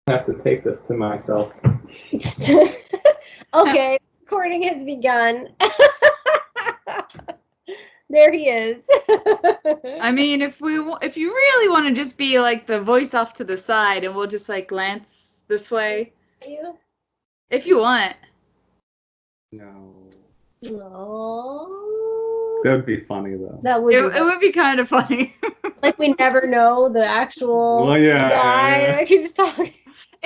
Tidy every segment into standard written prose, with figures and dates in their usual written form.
I have to take this to myself. Okay, recording has begun. There he is. I mean, if you really want to just be like the voice off to the side, and we'll just like glance this way. You? If you want. No. No. That would be funny though. That would It would be kind of funny. like we never know the actual guy that keeps talking.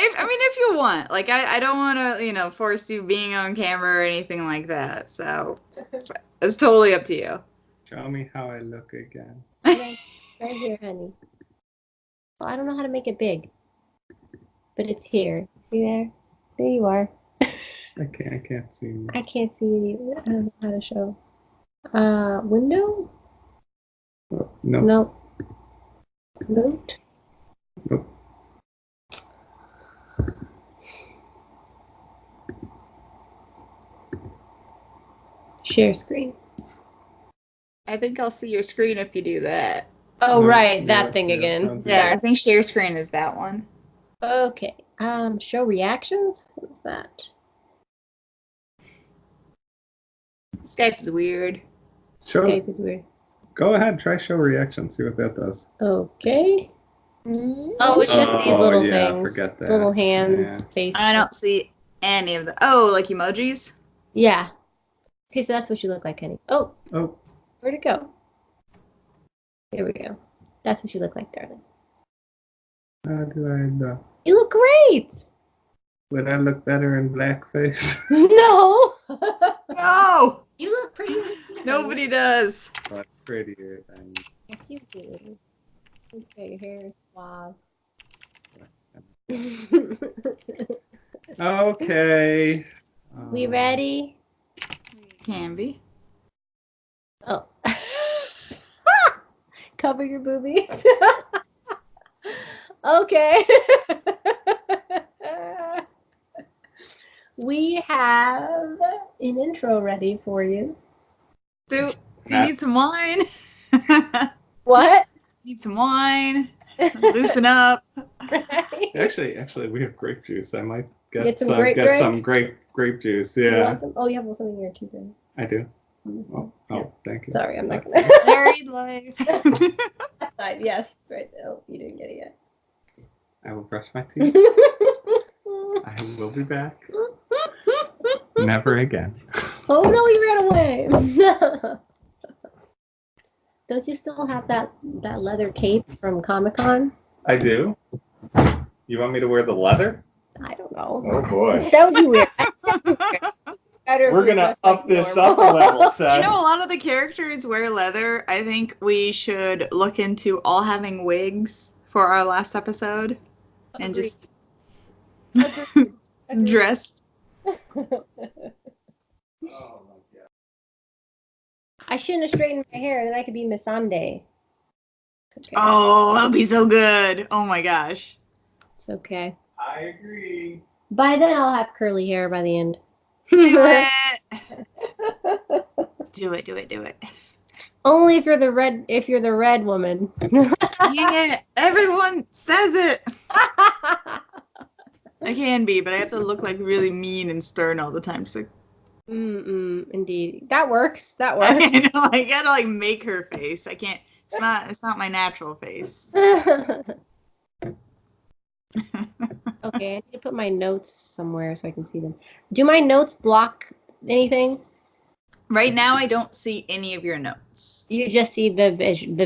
If you want, like I don't want to, force you being on camera or anything like that. So it's totally up to you. Show me how I look again. Right here, honey. Oh, I don't know how to make it big, but it's here. See there? There you are. I can't see you. I can't see it either. I don't know how to show. Window? Oh, no. Nope. Note? Nope. Share screen. I think I'll see your screen if you do that. Oh, right. That thing again. Yeah, I think share screen is that one. Okay. Show reactions? What's that? Skype is weird. Skype is weird. Go ahead, try show reaction, see what that does. Okay. Oh, it's just these little things. Forget that. Little hands, face. I don't see any of the. Oh, like emojis? Yeah. Okay, so that's what you look like, Kenny. Oh. Oh. Where'd it go? Here we go. That's what you look like, darling. How do I look? You look great! Would I look better in blackface? No! No! You look pretty. Nobody does. But prettier than... Yes, you do. Okay, your hair is suave. Okay. We ready? Can be. Oh. Cover your boobies. Okay. We have an intro ready for you. Do you need some wine? What? Need some wine. Loosen up. Right? Actually, we have grape juice. I might get some grape juice. Yeah. You want some? Oh, you have something here too, then. I do. Oh, Thank you. Sorry, I'm not gonna. Married life. Yes, right. Oh, you didn't get it yet. I will brush my teeth. I will be back. Never again. Oh no, you ran away. Don't you still have that leather cape from Comic-Con? I do. You want me to wear the leather? I don't know. Oh boy. That would be weird. We're gonna up this up a level, Seth. A lot of the characters wear leather. I think we should look into all having wigs for our last episode. And just dressed. Oh my god. I shouldn't have straightened my hair, then I could be Miss Sunday. Okay. Oh, that'll be so good. Oh my gosh. It's okay. I agree. By then I'll have curly hair by the end. Do it. Do it. Only if you're the red woman. Yeah, everyone says it. I can be, but I have to look like really mean and stern all the time. Just like, indeed. That works. I know. I gotta like make her face. I can't. It's not my natural face. Okay, I need to put my notes somewhere so I can see them. Do my notes block anything? Right now, I don't see any of your notes. You just see the visual.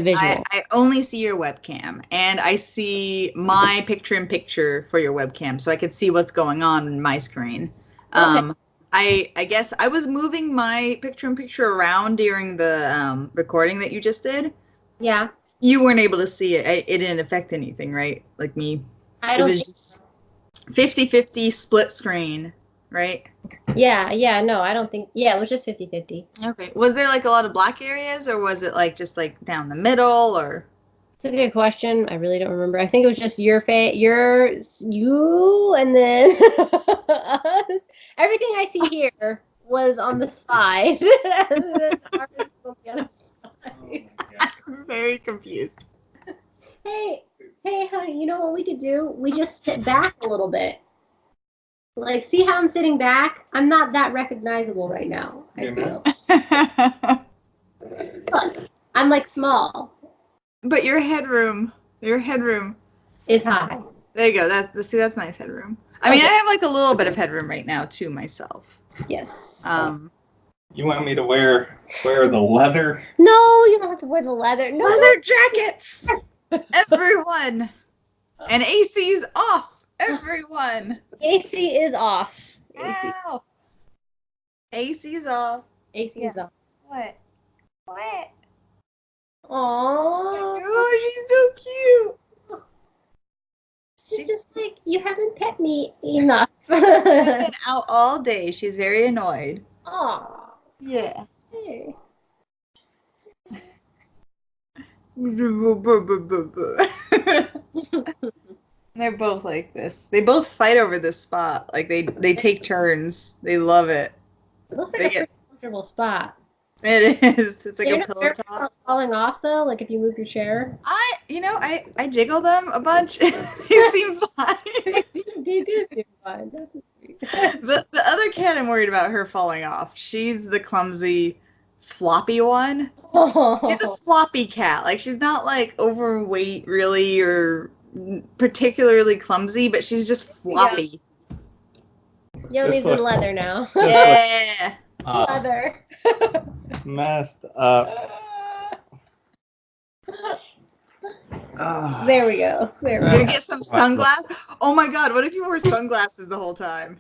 I only see your webcam, and I see my picture-in-picture for your webcam, so I could see what's going on in my screen. Okay. I guess I was moving my picture-in-picture around during the recording that you just did. Yeah. You weren't able to see it. It didn't affect anything, right? Like me. I don't. It was just 50-50 split screen, right? Yeah, no, I don't think. Yeah, it was just 50-50. Okay. Was there like a lot of black areas, or was it like just like down the middle, or? It's a good question. I really don't remember. I think it was just your face, you, and then us. Everything I see here was on the side, and then ours was on the other side. I'm very confused. Hey, Hey, honey, you know what we could do? We just sit back a little bit. Like, see how I'm sitting back? I'm not that recognizable right now. I You're feel. not? Look, I'm like small. But your headroom Is high. There you go. That's nice headroom. I mean, Okay. I have like a little bit of headroom right now too myself. Yes. You want me to wear the leather? No, you don't have to wear the leather. No, Leather jackets, everyone, and AC's off, everyone. AC is off. AC. Ow. AC's off. AC is off. What? What? Aww. Oh, she's so cute. She's just like, you haven't pet me enough. She's been out all day. She's very annoyed. Aww. Yeah. Hey. They're both like this. They both fight over this spot. Like they take turns. They love it. It looks like They a pretty comfortable spot. It is. It's like You're a not pillow nervous top. about falling off though, like if you move your chair. I jiggle them a bunch. They seem fine. They do seem fine. That's sweet. The other cat, I'm worried about her falling off. She's the clumsy, floppy one. She's a floppy cat. Like she's not like overweight really or particularly clumsy, but she's just floppy. You'll This need the looks- leather now. Yeah. Leather. Messed up. Ah. There we go. There we You go. get some sunglasses. Oh my god, what if you wore sunglasses the whole time?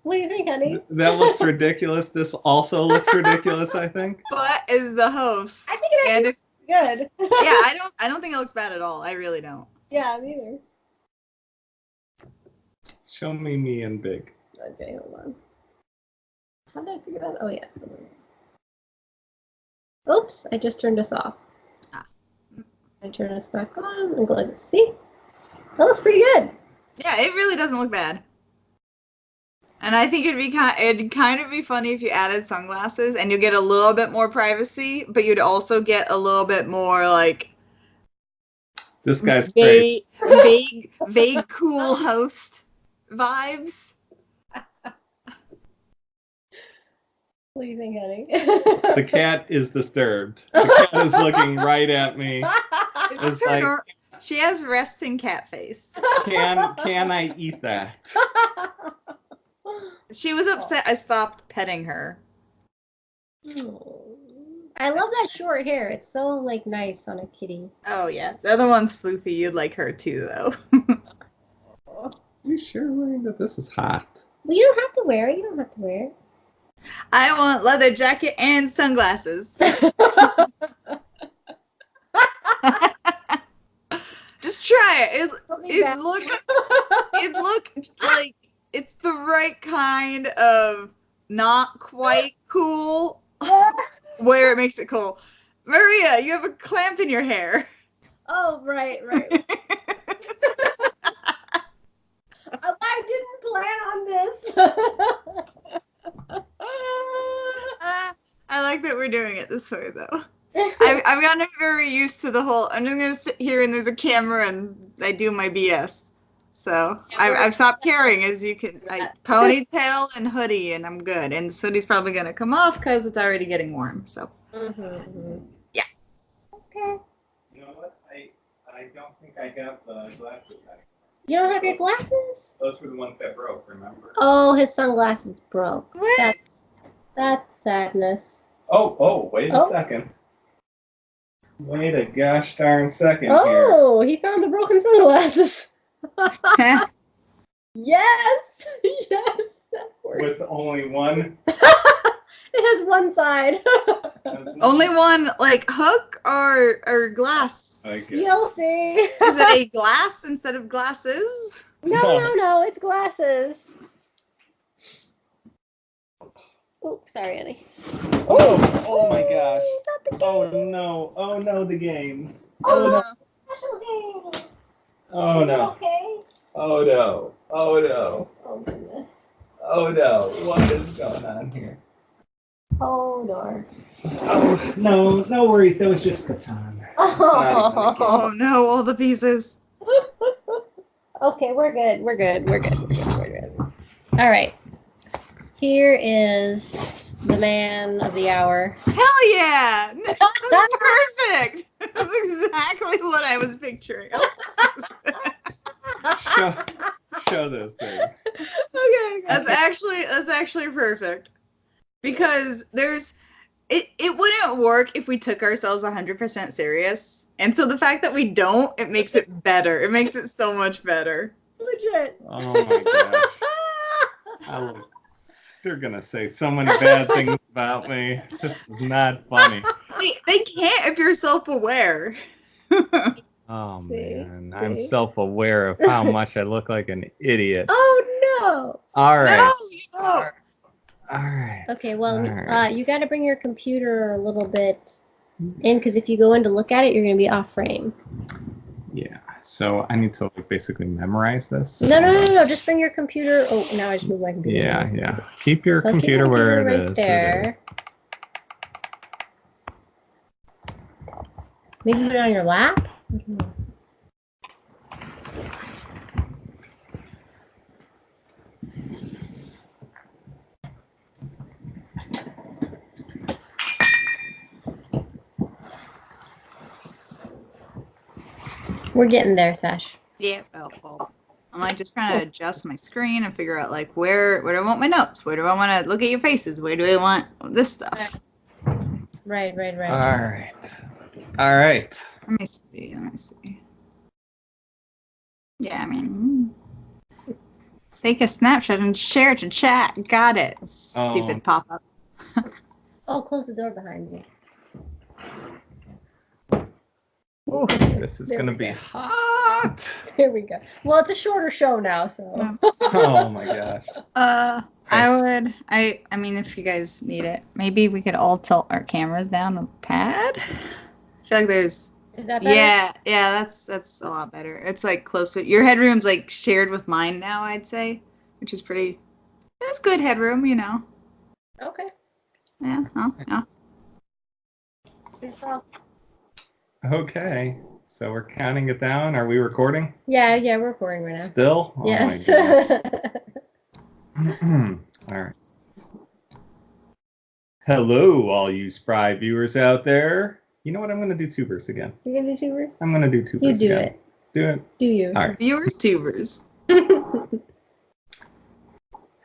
What do you think, honey? That looks ridiculous. This also looks ridiculous, I think. But is the host. I think it And actually looks good. yeah, I don't think it looks bad at all. I really don't. Yeah, me either. Show me and big. Okay, hold on. How did I figure that? Oh, yeah. Oops, I just turned this off. Ah. I turn this back on and go like this. See? That looks pretty good. Yeah, it really doesn't look bad. And I think it'd kind of be funny if you added sunglasses and you get a little bit more privacy, but you'd also get a little bit more like This guy's great. vague cool host vibes. What do you think, honey? The cat is disturbed. The cat is looking right at me. It's like, She has resting cat face. can I eat that? She was upset I stopped petting her. I love that short hair. It's so like nice on a kitty. Oh yeah, the other one's floofy. You'd like her too, though. You sure William, that this is hot? Well, you don't have to wear it. You don't have to wear it. I want leather jacket and sunglasses. Just try it. It look like it's the right kind of not quite cool where it makes it cool. Maria, you have a clamp in your hair. Oh, right. I didn't plan on this. I like that we're doing it this way, though. I've gotten very used to the whole. I'm just gonna sit here and there's a camera and I do my BS. So I've stopped caring, as you can. Ponytail and hoodie, and I'm good. And this hoodie's probably gonna come off because it's already getting warm. So. Yeah. Okay. You know what? I don't think I got the glasses anymore. You don't have your glasses? Those were the ones that broke, remember? Oh, his sunglasses broke. What? That's sadness. Oh, wait a second. Wait a gosh darn second here. Oh, he found the broken sunglasses. Yes, that works. With only one? It has one side. Only one, like, hook or glass? I guess. You'll see. Is it a glass instead of glasses? No, it's glasses. Oh, sorry, Annie. Oh my gosh. Not the game. Oh no, the games. Oh, special game. Oh no. Okay. Oh no. Oh goodness. Oh no. What is going on here? Oh, Lord. Oh, no worries. That was just Catan. Oh no, all the pieces. Okay, we're good. All right. Here is the man of the hour. Hell yeah! That's perfect. That's exactly what I was picturing. Show this thing. Okay, that's actually perfect. Because it wouldn't work if we took ourselves 100% serious. And so the fact that we don't, it makes it better. It makes it so much better. Legit. Oh my gosh. They're gonna say so many bad things about me. This is not funny. They can't if you're self-aware. Oh See? man, I'm self-aware of how much I look like an idiot. Oh no. All right. No, you don't. All right. Okay, well, All right. you got to bring your computer a little bit in, because if you go in to look at it, you're going to be off frame. Yeah. So I need to like basically memorize this. No. Just bring your computer. Oh, now I just moved my computer. Yeah. Keep your computer where right it is. there. Maybe put it on your lap. We're getting there, Sash. Yeah, well, I'm like just trying to adjust my screen and figure out like where do I want my notes? Where do I want to look at your faces? Where do I want this stuff? Right. All right. Let me see. Yeah, I mean, take a snapshot and share it to chat. Got it. Stupid pop-up. Oh, close the door behind me. Ooh, this is gonna be hot. Here we go. Well, it's a shorter show now, so. Oh my gosh. I mean, if you guys need it, maybe we could all tilt our cameras down a pad. I feel like there's. Is that better? Yeah, that's a lot better. It's like closer. Your headroom's like shared with mine now, I'd say, which is pretty. It's good headroom, you know. Okay. Yeah. Oh, yeah. Okay. So we're counting it down. Are we recording? Yeah, we're recording right now. Still? Oh yes. My gosh. All right. Hello, all you spry viewers out there. You know what? I'm going to do tubers again. You're going to do tubers? I'm going to do tubers You do again. it. Do it. Do you? All right. Viewers, tubers.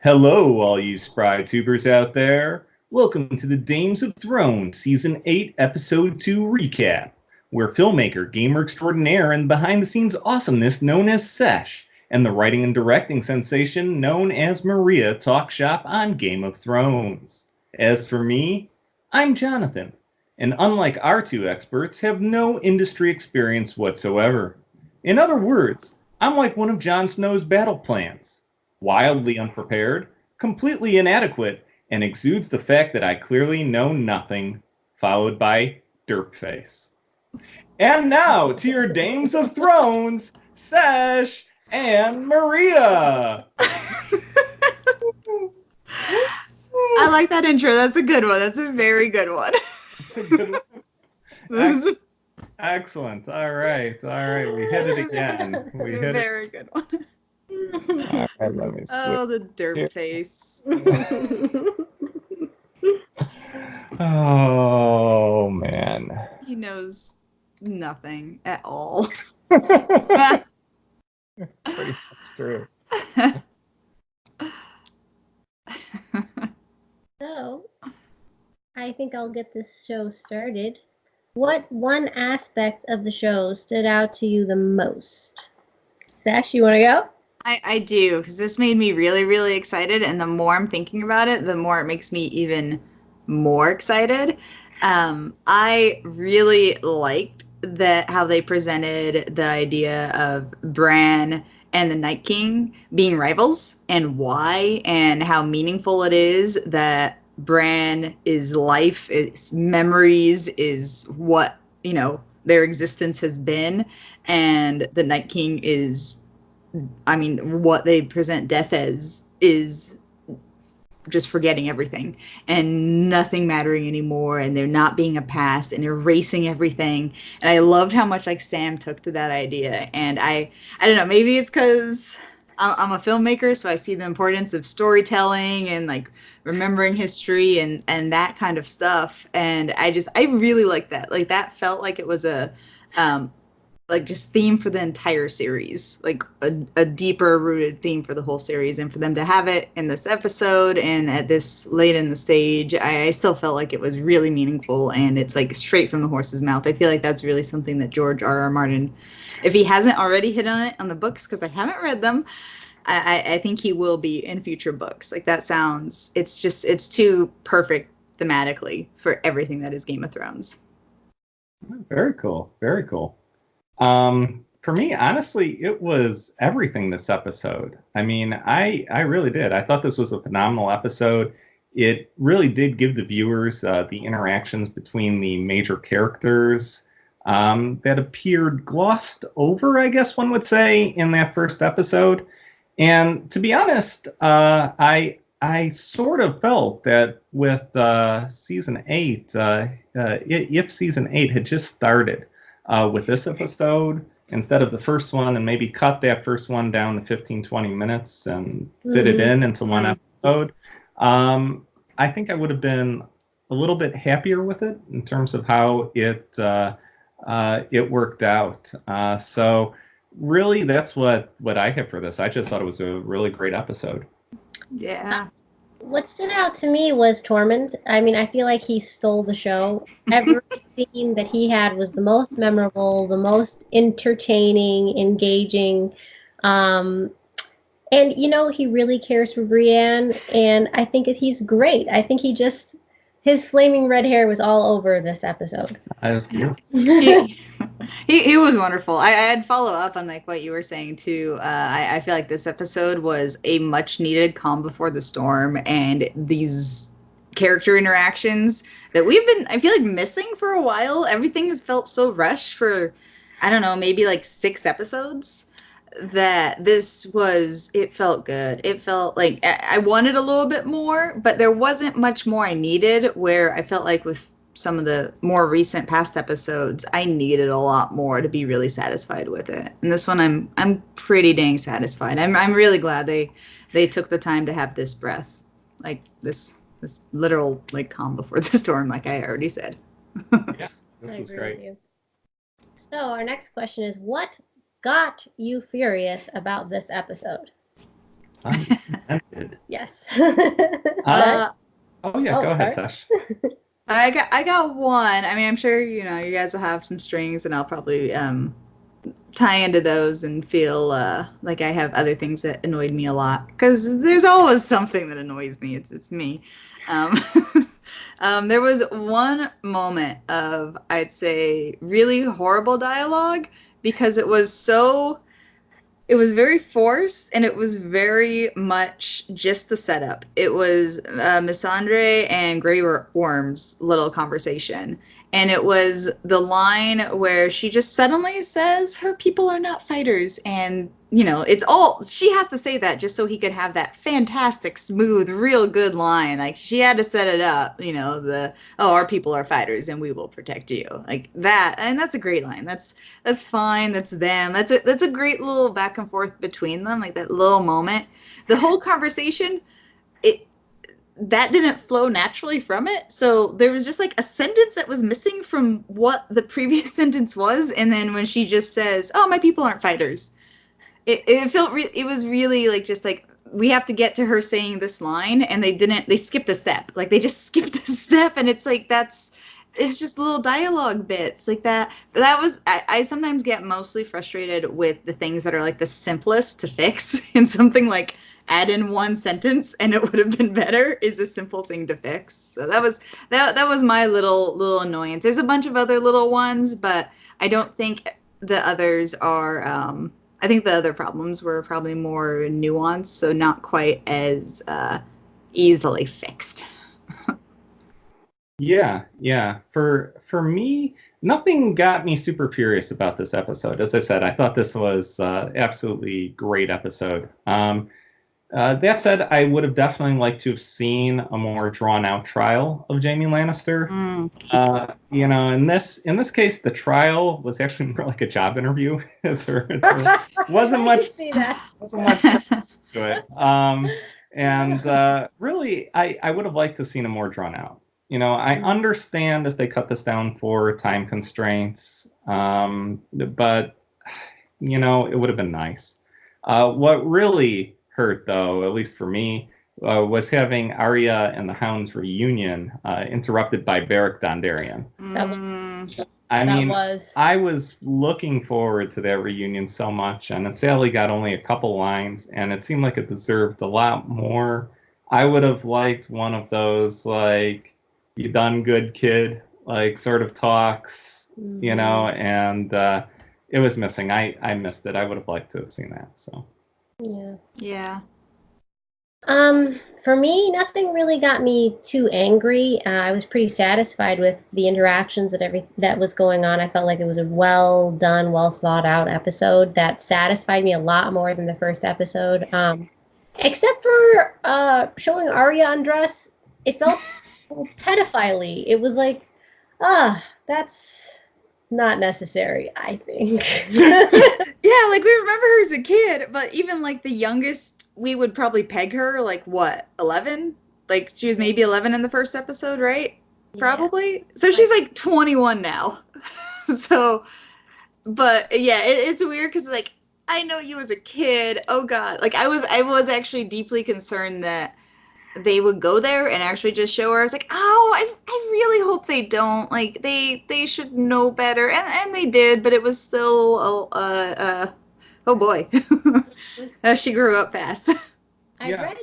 Hello, all you spry tubers out there. Welcome to the Dames of Thrones Season 8, Episode 2 recap, where filmmaker, gamer extraordinaire, and behind-the-scenes awesomeness known as Sesh, and the writing and directing sensation known as Maria talk shop on Game of Thrones. As for me, I'm Jonathan, and unlike our two experts, have no industry experience whatsoever. In other words, I'm like one of Jon Snow's battle plans. Wildly unprepared, completely inadequate, and exudes the fact that I clearly know nothing, followed by derp face. And now to your Dames of Thrones, Sesh and Maria. I like that intro. That's a good one. That's a very good one. That's a good one. Excellent. All right. We hit it again. We hit it. Very good one. All right, let me switch. Oh, the derp face. Oh man. He knows nothing at all. Pretty much true. So, I think I'll get this show started. What one aspect of the show stood out to you the most? Sash, you want to go? I do, because this made me really, really excited, and the more I'm thinking about it, the more it makes me even more excited. I really liked how they presented the idea of Bran and the Night King being rivals, and why, and how meaningful it is that Bran is life, its memories, is what, their existence has been, and the Night King is, what they present death as is just forgetting everything and nothing mattering anymore, and there not being a past and erasing everything. And I loved how much like Sam took to that idea. And I don't know, maybe it's because I'm a filmmaker, so I see the importance of storytelling and like remembering history and that kind of stuff. And I really like that. Like that felt like it was a like just theme for the entire series, like a deeper rooted theme for the whole series. And for them to have it in this episode and at this late in the stage, I still felt like it was really meaningful, and it's like straight from the horse's mouth. I feel like that's really something that George R.R. Martin, if he hasn't already hit on it on the books, because I haven't read them, I think he will be in future books. Like that sounds, it's too perfect thematically for everything that is Game of Thrones. Very cool. Very cool. For me, honestly, it was everything this episode. I mean, I really did. I thought this was a phenomenal episode. It really did give the viewers the interactions between the major characters that appeared glossed over, I guess one would say, in that first episode. And to be honest, I sort of felt that with season 8, if season 8 had just started with this episode instead of the first one, and maybe cut that first one down to 15-20 minutes and fit it in into one episode, I think I would have been a little bit happier with it in terms of how it worked out. So really, that's what I have for this. I just thought it was a really great episode. Yeah. What stood out to me was Tormund. I mean, I feel like he stole the show. Every scene that he had was the most memorable, the most entertaining, engaging. And, you know, he really cares for Brienne, and I think he's great. I think his flaming red hair was all over this episode. That was beautiful. He was wonderful. I'd follow up on like what you were saying too. I feel like this episode was a much needed calm before the storm, and these character interactions that we've been, I feel like, missing for a while. Everything has felt so rushed for, I don't know, maybe like 6 episodes, that it felt good. It felt like I wanted a little bit more, but there wasn't much more I needed, where I felt like with some of the more recent past episodes, I needed a lot more to be really satisfied with it. And this one, I'm pretty dang satisfied. I'm really glad they took the time to have this breath, like this literal like calm before the storm, like I already said. Yeah, this was great. So our next question is, what got you furious about this episode? Yes. Go ahead, Sash. I got one. I mean, I'm sure, you know, you guys will have some strings, and I'll probably tie into those and feel like I have other things that annoyed me a lot, because there's always something that annoys me. It's me. There was one moment of, I'd say, really horrible dialogue, because it was very forced, and it was very much just the setup. It was Missandre and Grey Worm's little conversation. And it was the line where she just suddenly says her people are not fighters. And, you know, she has to say that just so he could have that fantastic, smooth, real good line. Like, she had to set it up, you know, our people are fighters and we will protect you. Like that. And that's a great line. That's fine. That's them. That's a great little back and forth between them. Like that little moment. The whole conversation, that didn't flow naturally from it. So there was just like a sentence that was missing from what the previous sentence was. And then when she just says, "Oh, my people aren't fighters," it felt it was really like, just like, we have to get to her saying this line, and they skipped a step. Like they just skipped a step, and it's like, it's just little dialogue bits like that. But that was, I sometimes get mostly frustrated with the things that are like the simplest to fix, and something like add in one sentence and it would have been better is a simple thing to fix. So that was my little annoyance. There's a bunch of other little ones, but I don't think the others are, I think the other problems were probably more nuanced, so not quite as easily fixed. Yeah. For me, nothing got me super furious about this episode. As I said, I thought this was absolutely great episode. That said, I would have definitely liked to have seen a more drawn-out trial of Jaime Lannister. In this case, the trial was actually more like a job interview. There wasn't much. I can see that. Wasn't much to it. Really, I would have liked to have seen it more drawn out. I understand if they cut this down for time constraints, but it would have been nice. What really hurt, though, at least for me, was having Arya and the Hound's reunion interrupted by Beric Dondarrion. I was looking forward to that reunion so much, and it sadly got only a couple lines, and it seemed like it deserved a lot more. I would have liked one of those, like, you done good, kid, like, sort of talks, and it was missing. I missed it. I would have liked to have seen that, so. Yeah. For me, nothing really got me too angry. I was pretty satisfied with the interactions that was going on. I felt like it was a well done, well thought out episode that satisfied me a lot more than the first episode. Except for showing Arya undress, it felt pedophile-y. It was like, that's not necessary, I think. Yeah, like we remember her as a kid, but even like the youngest, we would probably peg her like what, 11? Like she was maybe 11 in the first episode, right? Yeah. Probably. So she's like 21 now. So, but yeah, it's weird because like I know you as a kid. Oh God, like I was actually deeply concerned that they would go there and actually just show her. I was like, oh, I really hope they don't. Like they should know better, and they did, but it was still oh boy, she grew up fast. I read.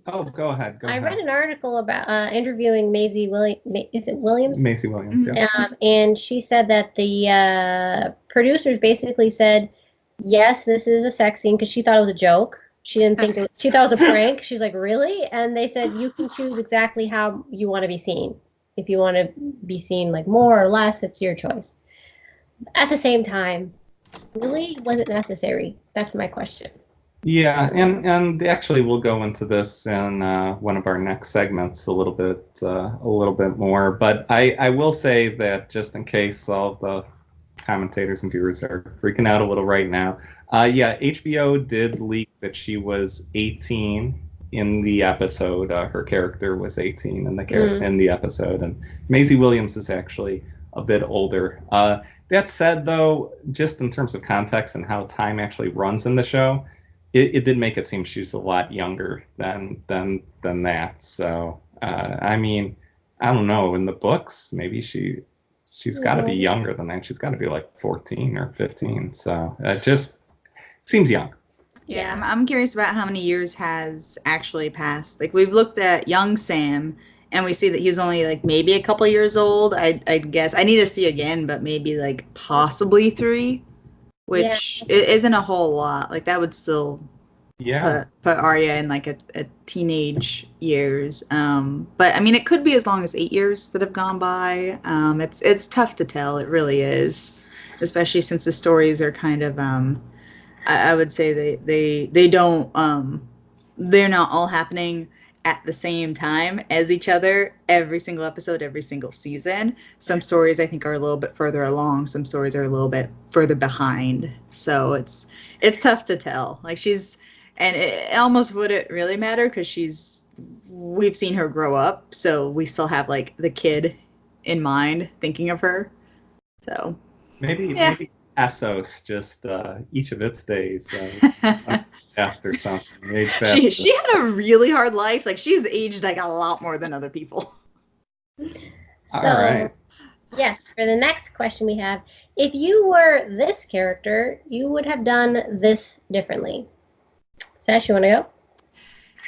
Oh, go ahead. I read an article about interviewing Maisie Is it Williams? Macy Williams, yeah. And she said that the producers basically said, yes, this is a sex scene because she thought it was a joke. She didn't think she thought it was a prank. She's like, really? And they said, you can choose exactly how you want to be seen. If you want to be seen like more or less, it's your choice. At the same time, really, was it necessary? That's my question. Yeah, and actually we'll go into this in one of our next segments a little bit more. But I will say that just in case all the commentators and viewers are freaking out a little right now, HBO did leak that she was 18 in the episode. Her character was 18 in the episode, and Maisie Williams is actually a bit older. That said, though, just in terms of context and how time actually runs in the show, it did make it seem she was a lot younger than that. So I mean, I don't know. In the books, maybe she's got to be younger than that. She's got to be like 14 or 15. So it just seems young. Yeah, I'm curious about how many years has actually passed. Like we've looked at young Sam, and we see that he's only like maybe a couple years old. I guess I need to see again, but maybe like possibly 3. Which isn't a whole lot. Like that would still put Arya in like a teenage years. But I mean, it could be as long as 8 years that have gone by. It's tough to tell. It really is, especially since the stories are kind of. I would say they don't. They're not all happening at the same time as each other every single episode, every single season. Some stories I think are a little bit further along. Some stories are a little bit further behind. So it's tough to tell. Like and it almost wouldn't really matter because we've seen her grow up. So we still have like the kid in mind thinking of her. So maybe Essos, just each of its days. After something. She had a really hard life. Like she's aged like a lot more than other people. So, all right. Yes, for the next question we have, if you were this character, you would have done this differently. Sash, you want to go?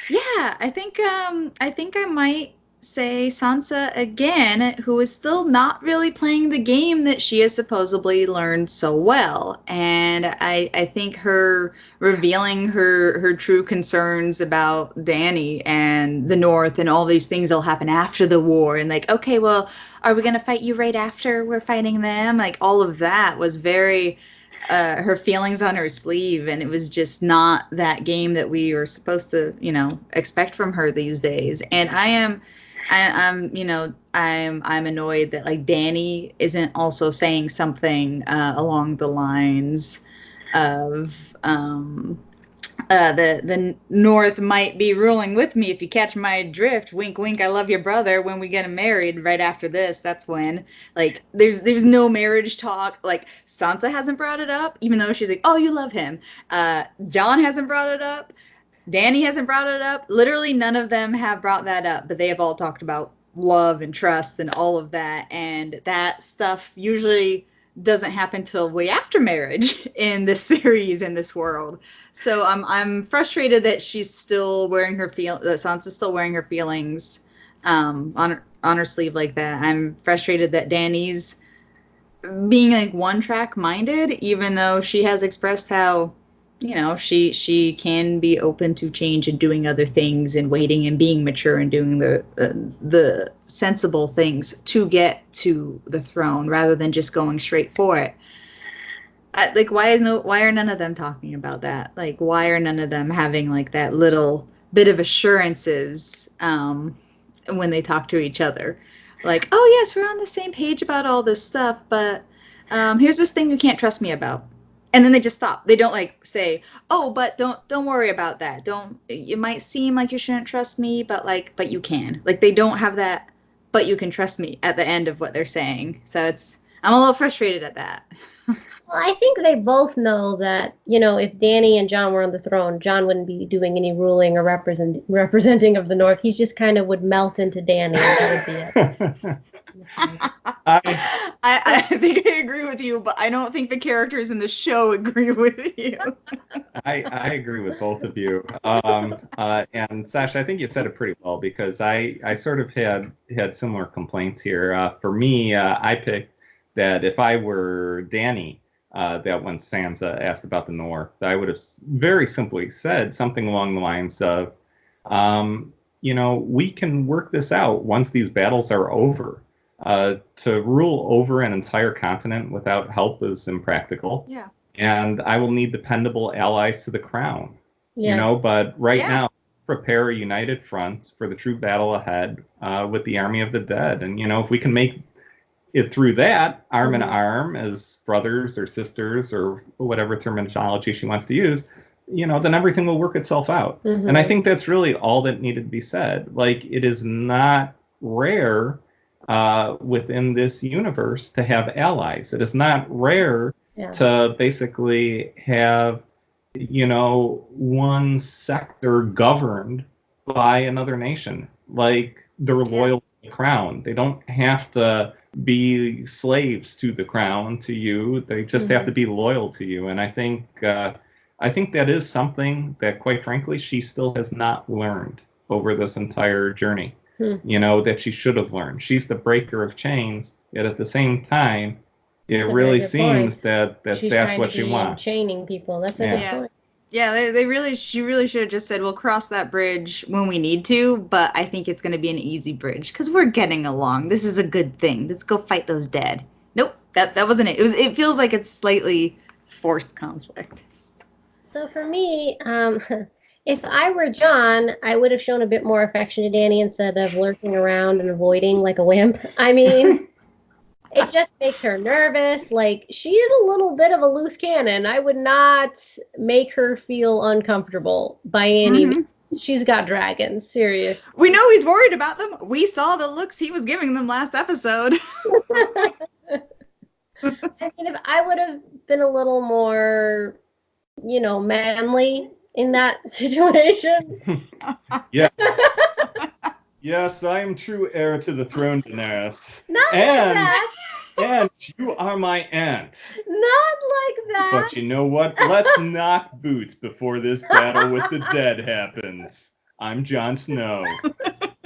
Yeah, I think I might say Sansa again, who is still not really playing the game that she has supposedly learned so well. And I think her revealing her true concerns about Dany and the North and all these things that'll happen after the war, and like, okay, well, are we gonna fight you right after we're fighting them? Like all of that was very her feelings on her sleeve, and it was just not that game that we were supposed to, expect from her these days. And I'm annoyed that like Danny isn't also saying something along the lines of the North might be ruling with me if you catch my drift. Wink, wink. I love your brother. When we get married, right after this, that's when. Like, there's no marriage talk. Like, Sansa hasn't brought it up, even though she's like, oh, you love him. John hasn't brought it up. Danny hasn't brought it up. Literally, none of them have brought that up, but they have all talked about love and trust and all of that. And that stuff usually doesn't happen till way after marriage in this series, in this world. So I'm frustrated that she's still wearing that Sansa's still wearing her feelings on her sleeve like that. I'm frustrated that Dany's being like one track minded, even though she has expressed how she can be open to change and doing other things and waiting and being mature and doing the sensible things to get to the throne rather than just going straight for it. Like, why are none of them talking about that? Like, why are none of them having like that little bit of assurances when they talk to each other? Like, oh yes, we're on the same page about all this stuff, but here's this thing you can't trust me about. And then they just stop. They don't like say, "Oh, but don't worry about that. Don't. It might seem like you shouldn't trust me, but you can." Like, they don't have that, "but you can trust me" at the end of what they're saying. So I'm a little frustrated at that. Well, I think they both know that, if Dany and Jon were on the throne, Jon wouldn't be doing any ruling or representing of the North. He just kind of would melt into Dany, and that would be it. I think I agree with you, but I don't think the characters in the show agree with you. I agree with both of you. And Sasha, I think you said it pretty well, because I sort of had similar complaints here. For me, I picked that if I were Dany, that when Sansa asked about the North, I would have very simply said something along the lines of, we can work this out once these battles are over. To rule over an entire continent without help is impractical. Yeah. And I will need dependable allies to the crown. Yeah. But right now, prepare a united front for the true battle ahead with the army of the dead. And, if we can make it through that, arm in arm, as brothers or sisters or whatever terminology she wants to use, then everything will work itself out. Mm-hmm. And I think that's really all that needed to be said. Like, it is not rare within this universe to have allies. It is not rare to basically have, one sector governed by another nation. Like, they're loyal to the crown. They don't have to be slaves to the crown, to you. They just have to be loyal to you. And I think that is something that, quite frankly, she still has not learned over this entire journey. That she should have learned. She's the breaker of chains, yet at the same time, it really seems that that's what she wants. Chaining people. That's a good point. Yeah, she really should have just said, we'll cross that bridge when we need to, but I think it's going to be an easy bridge because we're getting along. This is a good thing. Let's go fight those dead. Nope, that wasn't it. It feels like it's slightly forced conflict. So for me, if I were Jon, I would have shown a bit more affection to Dany instead of lurking around and avoiding like a wimp. I mean, it just makes her nervous. Like, she is a little bit of a loose cannon. I would not make her feel uncomfortable by any means. She's got dragons, serious. We know he's worried about them. We saw the looks he was giving them last episode. I mean, if I would have been a little more, manly in that situation. Yes. Yes, I am true heir to the throne, Daenerys. Not like that. And you are my aunt. Not like that. But you know what? Let's knock boots before this battle with the dead happens. I'm Jon Snow. That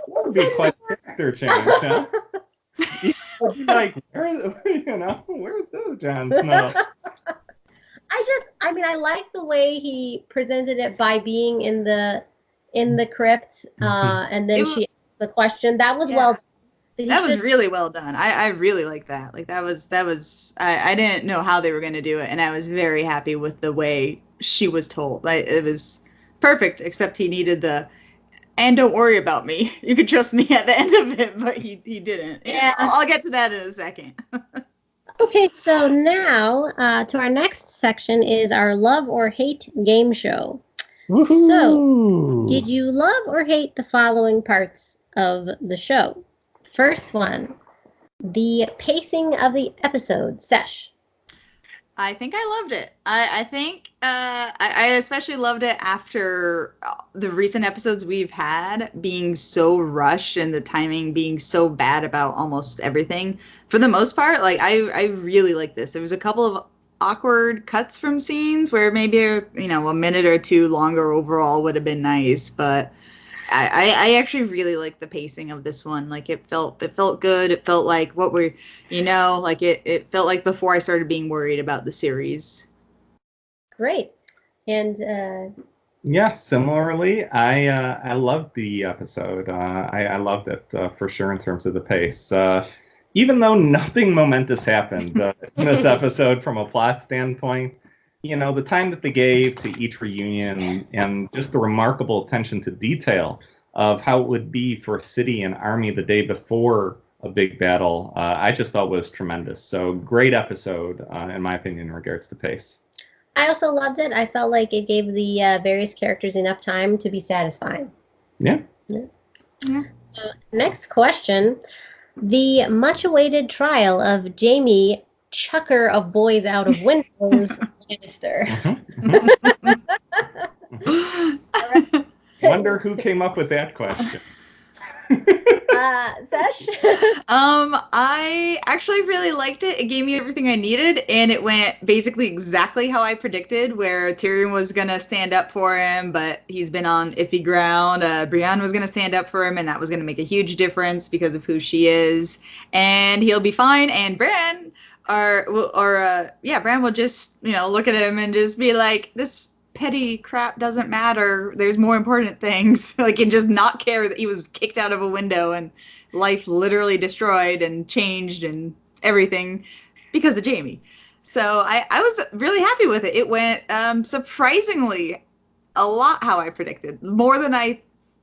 would be quite a character change, huh? You'd be like, where's this Jon Snow? I like the way he presented it by being in the crypt, and then she asked the question. That was well done. That was really well done. I really like that. Like that was I didn't know how they were going to do it, and I was very happy with the way she was told. Like it was perfect, except he needed the and don't worry about me. You could trust me at the end of it, but he didn't. Yeah. I'll get to that in a second. Okay, so now to our next section is our love or hate game show. Woohoo! So, did you love or hate the following parts of the show? First one, the pacing of the episode. Sesh. I think I loved it. I think I especially loved it after the recent episodes we've had being so rushed and the timing being so bad about almost everything. For the most part, like I really like this. There was a couple of awkward cuts from scenes where maybe a minute or two longer overall would have been nice, but I actually really like the pacing of this one. Like it felt good. It felt like what we're, like it felt like before I started being worried about the series. Great. And yeah, similarly, I loved the episode. I loved it for sure in terms of the pace. Even though nothing momentous happened in this episode from a plot standpoint, the time that they gave to each reunion and just the remarkable attention to detail of how it would be for a city and army the day before a big battle, I just thought was tremendous. So great episode, in my opinion, in regards to pace. I also loved it. I felt like it gave the various characters enough time to be satisfying. Yeah. Next question. The much-awaited trial of Jamie Chucker of boys out of windows Lannister. Wonder who came up with that question. Sesh? I actually really liked it. It gave me everything I needed, and it went basically exactly how I predicted, where Tyrion was gonna stand up for him, but he's been on iffy ground. Brienne was gonna stand up for him, and that was gonna make a huge difference because of who she is, and he'll be fine. And Bran, Bran will just look at him and just be like, this petty crap doesn't matter. There's more important things. Like, and just not care that he was kicked out of a window and life literally destroyed and changed and everything because of Jamie. So I was really happy with it. It went surprisingly a lot how I predicted. More than I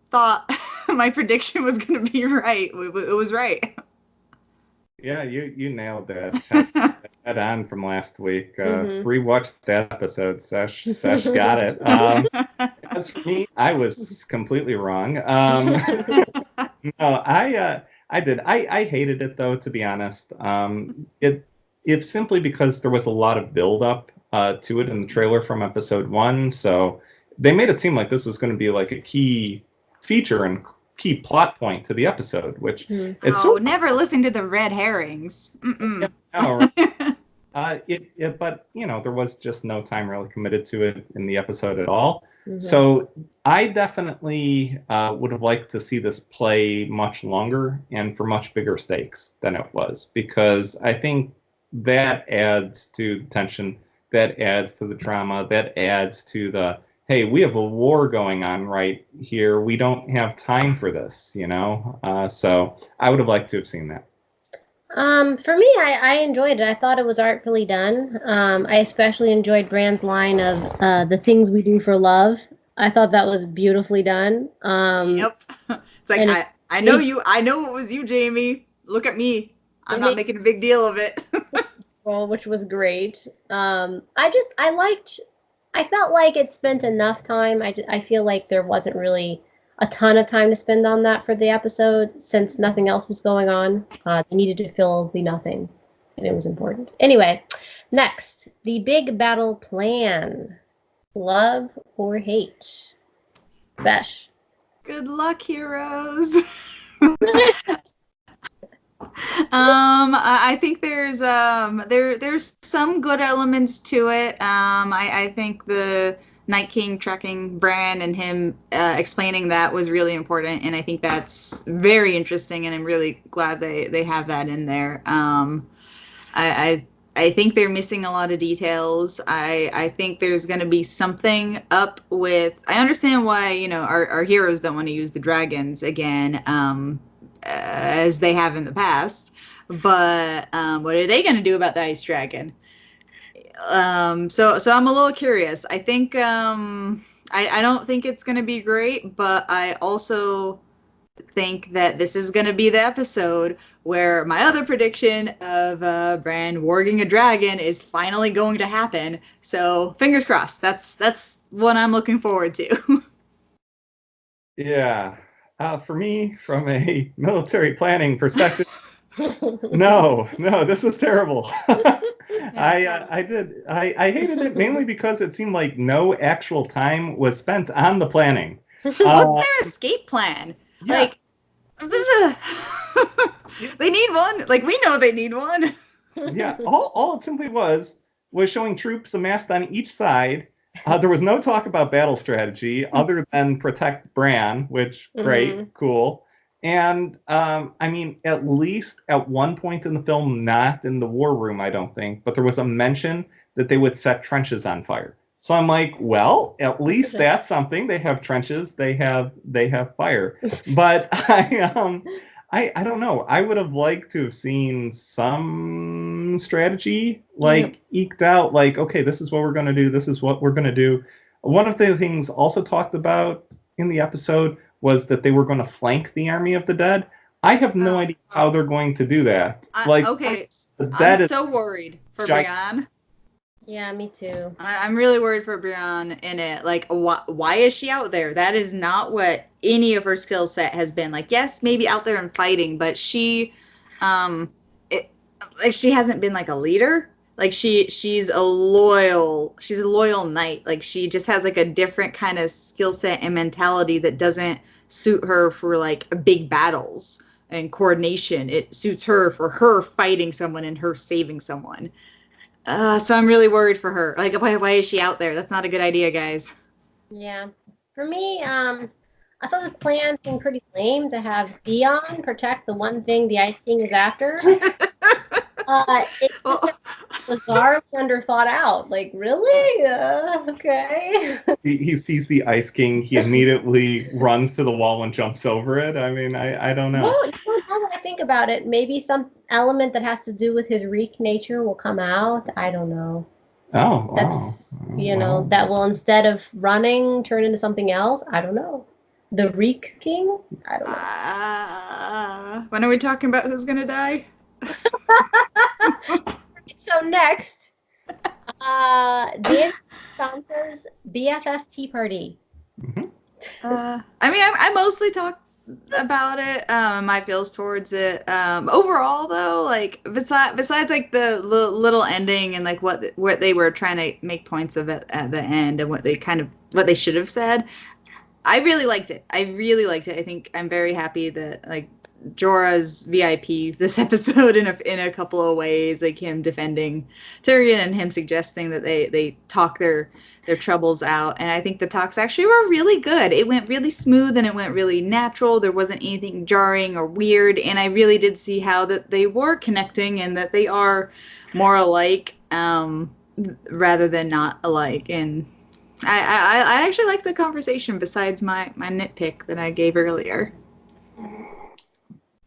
thought my prediction was going to be right. It was right. Yeah, you nailed that. Head on from last week. Rewatched that episode. Sesh got it. As for me, I was completely wrong. No, I did. I hated it though, to be honest. If simply because there was a lot of build up to it in the trailer from episode 1, so they made it seem like this was going to be like a key feature and key plot point to the episode, which never listen to the red herrings. No, right? But there was just no time really committed to it in the episode at all. So I definitely would have liked to see this play much longer and for much bigger stakes than it was, because I think that adds to the tension, that adds to the drama, that adds to the, hey, we have a war going on right here. We don't have time for this, So I would have liked to have seen that. For me, I enjoyed it. I thought it was artfully done. I especially enjoyed Bran's line of the things we do for love. I thought that was beautifully done. Yep. It's like, I know you. I know it was you, Jamie. Look at me. I'm not making a big deal of it. Well, which was great. I felt like it spent enough time. I feel like there wasn't really a ton of time to spend on that for the episode, since nothing else was going on. They needed to fill the nothing, and it was important. Anyway, next, the big battle plan. Love or hate? Sesh. Good luck, heroes. I think there's some good elements to it. I think the Night King tracking Bran and him explaining that was really important, and I think that's very interesting, and I'm really glad they have that in there. I think they're missing a lot of details. I think there's going to be something up with. I understand why our heroes don't want to use the dragons again. as they have in the past. But what are they going to do about the ice dragon? So I'm a little curious. I think I don't think it's going to be great, but I also think that this is going to be the episode where my other prediction of Bran warging a dragon is finally going to happen. So fingers crossed. That's what I'm looking forward to. Yeah. For me, from a military planning perspective, no, this was terrible. I hated it mainly because it seemed like no actual time was spent on the planning. What's their escape plan? Yeah. Like, they need one. Like, we know they need one. Yeah, all it simply was showing troops amassed on each side. There was no talk about battle strategy other than protect Bran, which great, cool. And I mean, at least at one point in the film, not in the war room, I don't think, but there was a mention that they would set trenches on fire. So I'm like, well, at least that's something. They have trenches, they have fire. But I don't know. I would have liked to have seen some strategy eked out, like, okay, this is what we're going to do. This is what we're going to do. One of the things also talked about in the episode was that they were going to flank the army of the dead. I have no idea how they're going to do that. Okay, I'm so worried for Brienne. Yeah, me too. I'm really worried for Brienne in it. Like, why is she out there? That is not what any of her skill set has been. Like, yes, maybe out there and fighting, but she hasn't been like a leader. Like she's a loyal knight. Like she just has like a different kind of skill set and mentality that doesn't suit her for like big battles and coordination. It suits her for her fighting someone and her saving someone. So I'm really worried for her. Like, why is she out there? That's not a good idea, guys. Yeah. For me, I thought the plan seemed pretty lame to have Theon protect the one thing the Ice King is after. It just bizarrely underthought out. Like, really? Okay. He sees the Ice King. He immediately runs to the wall and jumps over it. I mean, I don't know. Well, now that I think about it, maybe some element that has to do with his reek nature will come out. I don't know. Oh, wow. That's, that will, instead of running, turn into something else. I don't know. The Reek King? I don't know. When are we talking about who's going to die? So next, Dan Sansa's BFF Tea Party. Mm-hmm. I mean, I mostly talked about it, my feels towards it. Overall, though, like besides like the little ending and like what they were trying to make points of it at the end and what they should have said, I really liked it. I think I'm very happy that like Jorah's VIP this episode in a couple of ways, like him defending Tyrion and him suggesting that they talk their troubles out. And I think the talks actually were really good. It went really smooth and it went really natural. There wasn't anything jarring or weird. And I really did see how that they were connecting and that they are more alike rather than not alike. And I actually like the conversation besides my nitpick that I gave earlier.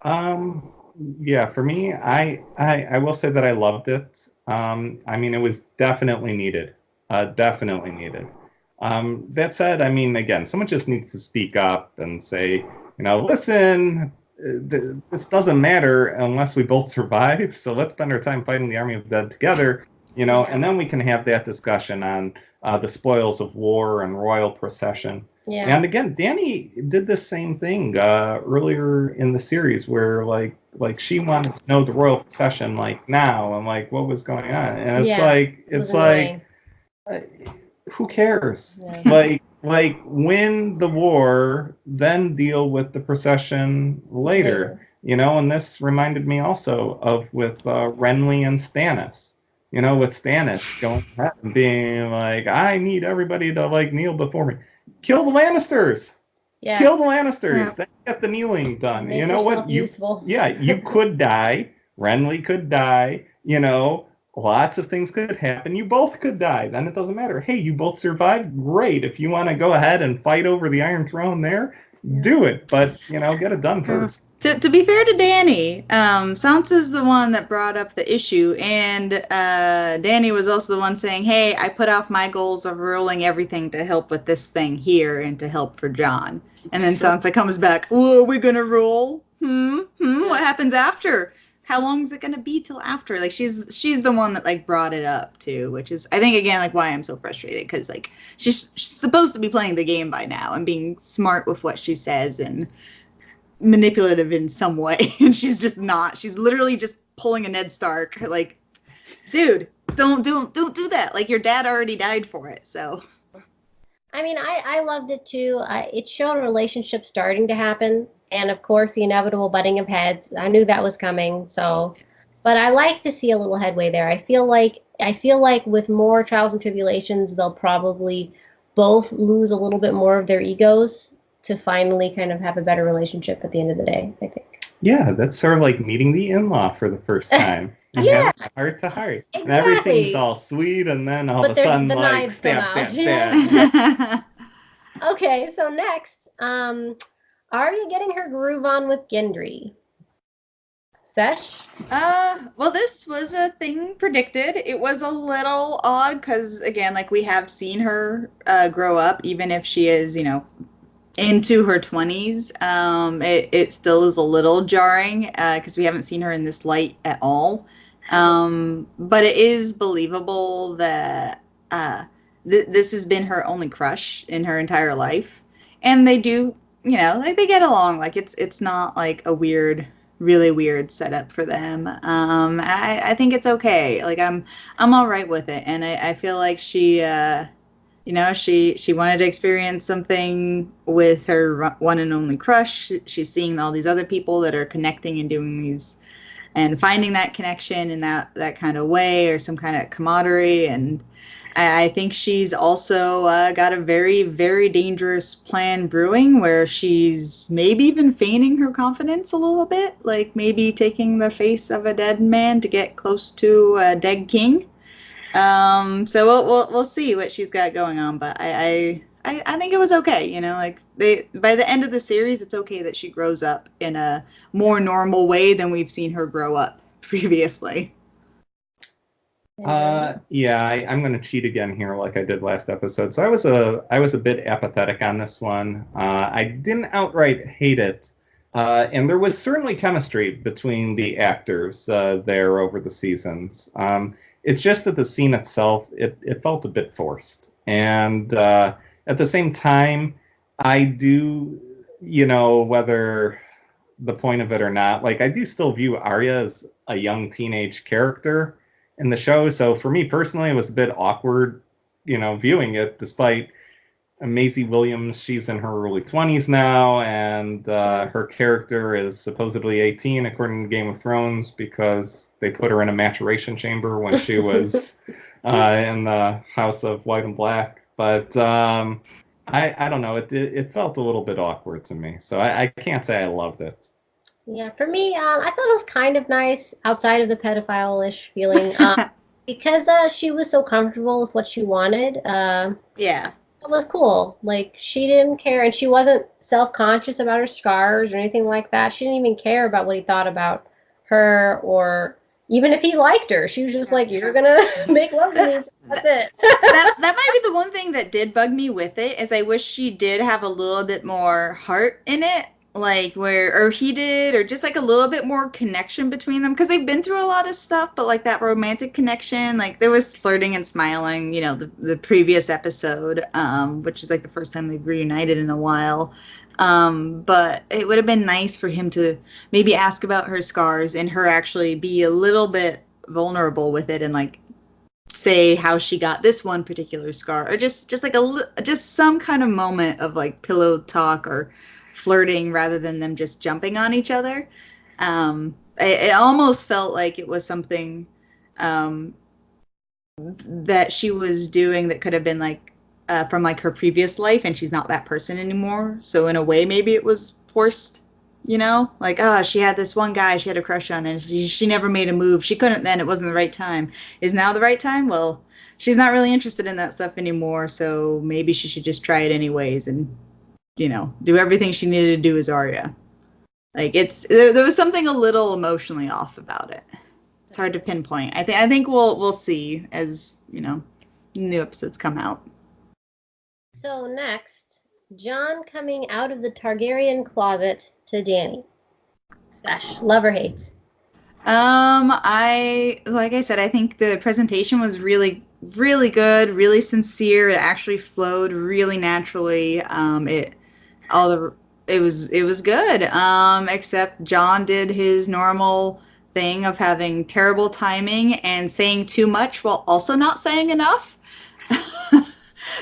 Yeah, for me, I will say that I loved it. I mean, it was definitely needed. Definitely needed. That said, I mean, again, someone just needs to speak up and say, listen, this doesn't matter unless we both survive. So let's spend our time fighting the army of the dead together, and then we can have that discussion on the spoils of war and royal procession. Yeah. And again, Dany did the same thing earlier in the series where like she wanted to know the royal procession like now and like what was going on. And it's like who cares? Yeah. Like win the war, then deal with the procession later. And this reminded me also of with Renly and Stannis. With Stannis going ahead and being like, I need everybody to like kneel before me. Kill the Lannisters. Yeah. Kill the Lannisters. Yeah. Then get the kneeling done. Make what? Useful. You could die. Renly could die. Lots of things could happen. You both could die. Then it doesn't matter. Hey, you both survived. Great. If you want to go ahead and fight over the Iron Throne there, do it, but get it done first. To be fair to Danny, Sansa's the one that brought up the issue, and Danny was also the one saying, "Hey, I put off my goals of rolling everything to help with this thing here and to help for Jon." And then Sansa comes back, "Oh, are we gonna roll? What happens after? How long is it gonna be till after?" Like she's the one that like brought it up too, which is I think again like why I'm so frustrated, because like she's supposed to be playing the game by now and being smart with what she says and manipulative in some way, and she's just not. She's literally just pulling a Ned Stark, like, dude, don't do that. Like your dad already died for it. So I mean, I loved it too. It showed a relationship starting to happen, and of course the inevitable butting of heads. I knew that was coming, so but I like to see a little headway there. I feel like with more trials and tribulations, they'll probably both lose a little bit more of their egos to finally kind of have a better relationship at the end of the day, I think. Yeah, that's sort of like meeting the in-law for the first time. Yeah. Heart to heart. Exactly. And everything's all sweet, and then all of a sudden, like, stab. Yeah. Okay, so next, Arya getting her groove on with Gendry. Sesh? Well, this was a thing predicted. It was a little odd because, again, like we have seen her grow up, even if she is, into her 20s. It still is a little jarring because we haven't seen her in this light at all. But it is believable that this has been her only crush in her entire life, and they do, like they get along. Like it's not like a really weird setup for them. I think it's okay. Like I'm all right with it, and I feel like she. She wanted to experience something with her one and only crush. She's seeing all these other people that are connecting and doing these and finding that connection in that kind of way or some kind of camaraderie. And I think she's also got a very, very dangerous plan brewing where she's maybe even feigning her confidence a little bit, like maybe taking the face of a dead man to get close to a dead king. So we'll see what she's got going on, but I think it was okay, like by the end of the series, it's okay that she grows up in a more normal way than we've seen her grow up previously. Yeah, I'm going to cheat again here, like I did last episode. So I was a bit apathetic on this one. I didn't outright hate it, and there was certainly chemistry between the actors there over the seasons. It's just that the scene itself, it felt a bit forced. And at the same time, I do, whether the point of it or not, like I do still view Arya as a young teenage character in the show. So for me personally, it was a bit awkward, viewing it, despite Maisie Williams, she's in her early 20s now, and her character is supposedly 18, according to Game of Thrones, because they put her in a maturation chamber when she was in the House of White and Black. But I don't know, it felt a little bit awkward to me, so I can't say I loved it. Yeah, for me, I thought it was kind of nice outside of the pedophile-ish feeling, because she was so comfortable with what she wanted. Yeah. It was cool. Like, she didn't care, and she wasn't self-conscious about her scars or anything like that. She didn't even care about what he thought about her, or even if he liked her. She was just like, you're gonna make love to me, so that's it. that might be the one thing that did bug me with it, is I wish she did have a little bit more heart in it, like or he did, or just like a little bit more connection between them, because they've been through a lot of stuff, but like that romantic connection, like there was flirting and smiling, the previous episode, which is like the first time they've reunited in a while. But it would have been nice for him to maybe ask about her scars and her actually be a little bit vulnerable with it and like say how she got this one particular scar, or just like just some kind of moment of like pillow talk or flirting rather than them just jumping on each other. It almost felt like it was something that she was doing that could have been like from like her previous life, and she's not that person anymore. So in a way, maybe it was forced, like, she had this one guy she had a crush on, and she never made a move. She couldn't then. It wasn't the right time. Is now the right time? Well, she's not really interested in that stuff anymore, so maybe she should just try it anyways and do everything she needed to do as Arya. Like there was something a little emotionally off about it. It's hard to pinpoint. I think we'll see as new episodes come out. So next, Jon coming out of the Targaryen closet to Dany. Sesh, love or hate? Like I said, I think the presentation was really, really good, really sincere. It actually flowed really naturally. It was good. Except Jon did his normal thing of having terrible timing and saying too much while also not saying enough.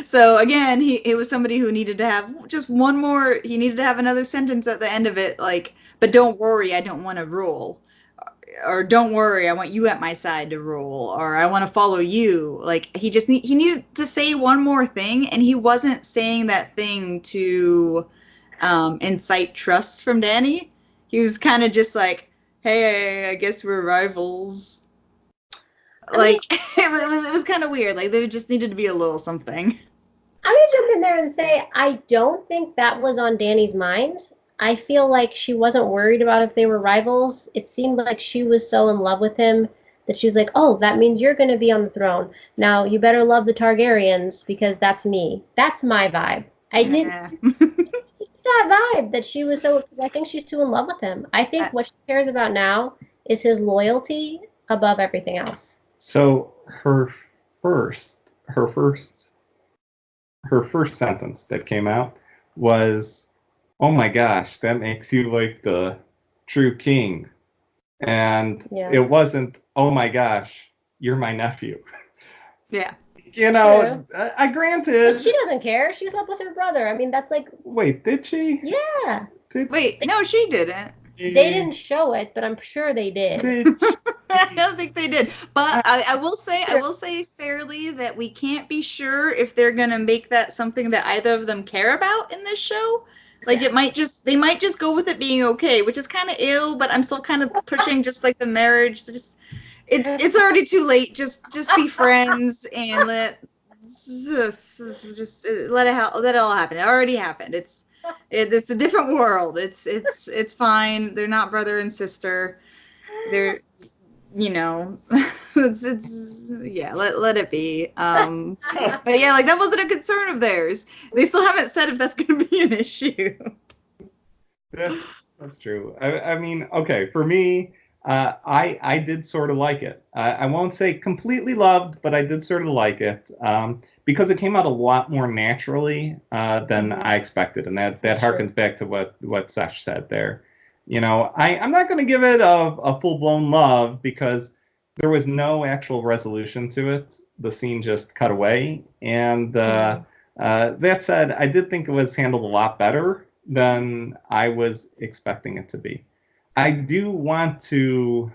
So again, he was somebody who needed to have just one more. He needed to have another sentence at the end of it, like, "But don't worry, I don't want to rule," or "Don't worry, I want you at my side to rule," or "I want to follow you." Like he needed to say one more thing, and he wasn't saying that thing to incite trust from Dany. He was kind of just like, "Hey, I guess we're rivals." It was kind of weird. Like there just needed to be a little something. I'm gonna jump in there and say I don't think that was on Dany's mind. I feel like she wasn't worried about if they were rivals. It seemed like she was so in love with him that she's like, "Oh, that means you're gonna be on the throne. Now you better love the Targaryens because that's me. That's my vibe." I didn't that vibe that she was so. I think she's too in love with him. I think what she cares about now is his loyalty above everything else. So her first sentence that came out was, "Oh my gosh, that makes you like the true king." And it wasn't, "Oh my gosh, you're my nephew." Yeah. I granted. But she doesn't care. She's in love with her brother. I mean, that's like. Wait, did she? Yeah. No, she didn't. They didn't show it, but I'm sure they did. I don't think they did. But I will say fairly that we can't be sure if they're gonna make that something that either of them care about in this show. Like they might just go with it being okay, which is kind of ill. But I'm still kind of pushing just like the marriage. It's already too late. Just be friends and let it all happen. It already happened. It's a different world. It's fine. They're not brother and sister. They're let it be. But yeah, like that wasn't a concern of theirs. They still haven't said if that's going to be an issue. That's true. I mean, okay, for me, I did sort of like it. I won't say completely loved, but I did sort of like it because it came out a lot more naturally than I expected, and that harkens back to what Sesh said there. I'm not going to give it a full-blown love because there was no actual resolution to it. The scene just cut away, and that said, I did think it was handled a lot better than I was expecting it to be. I do want to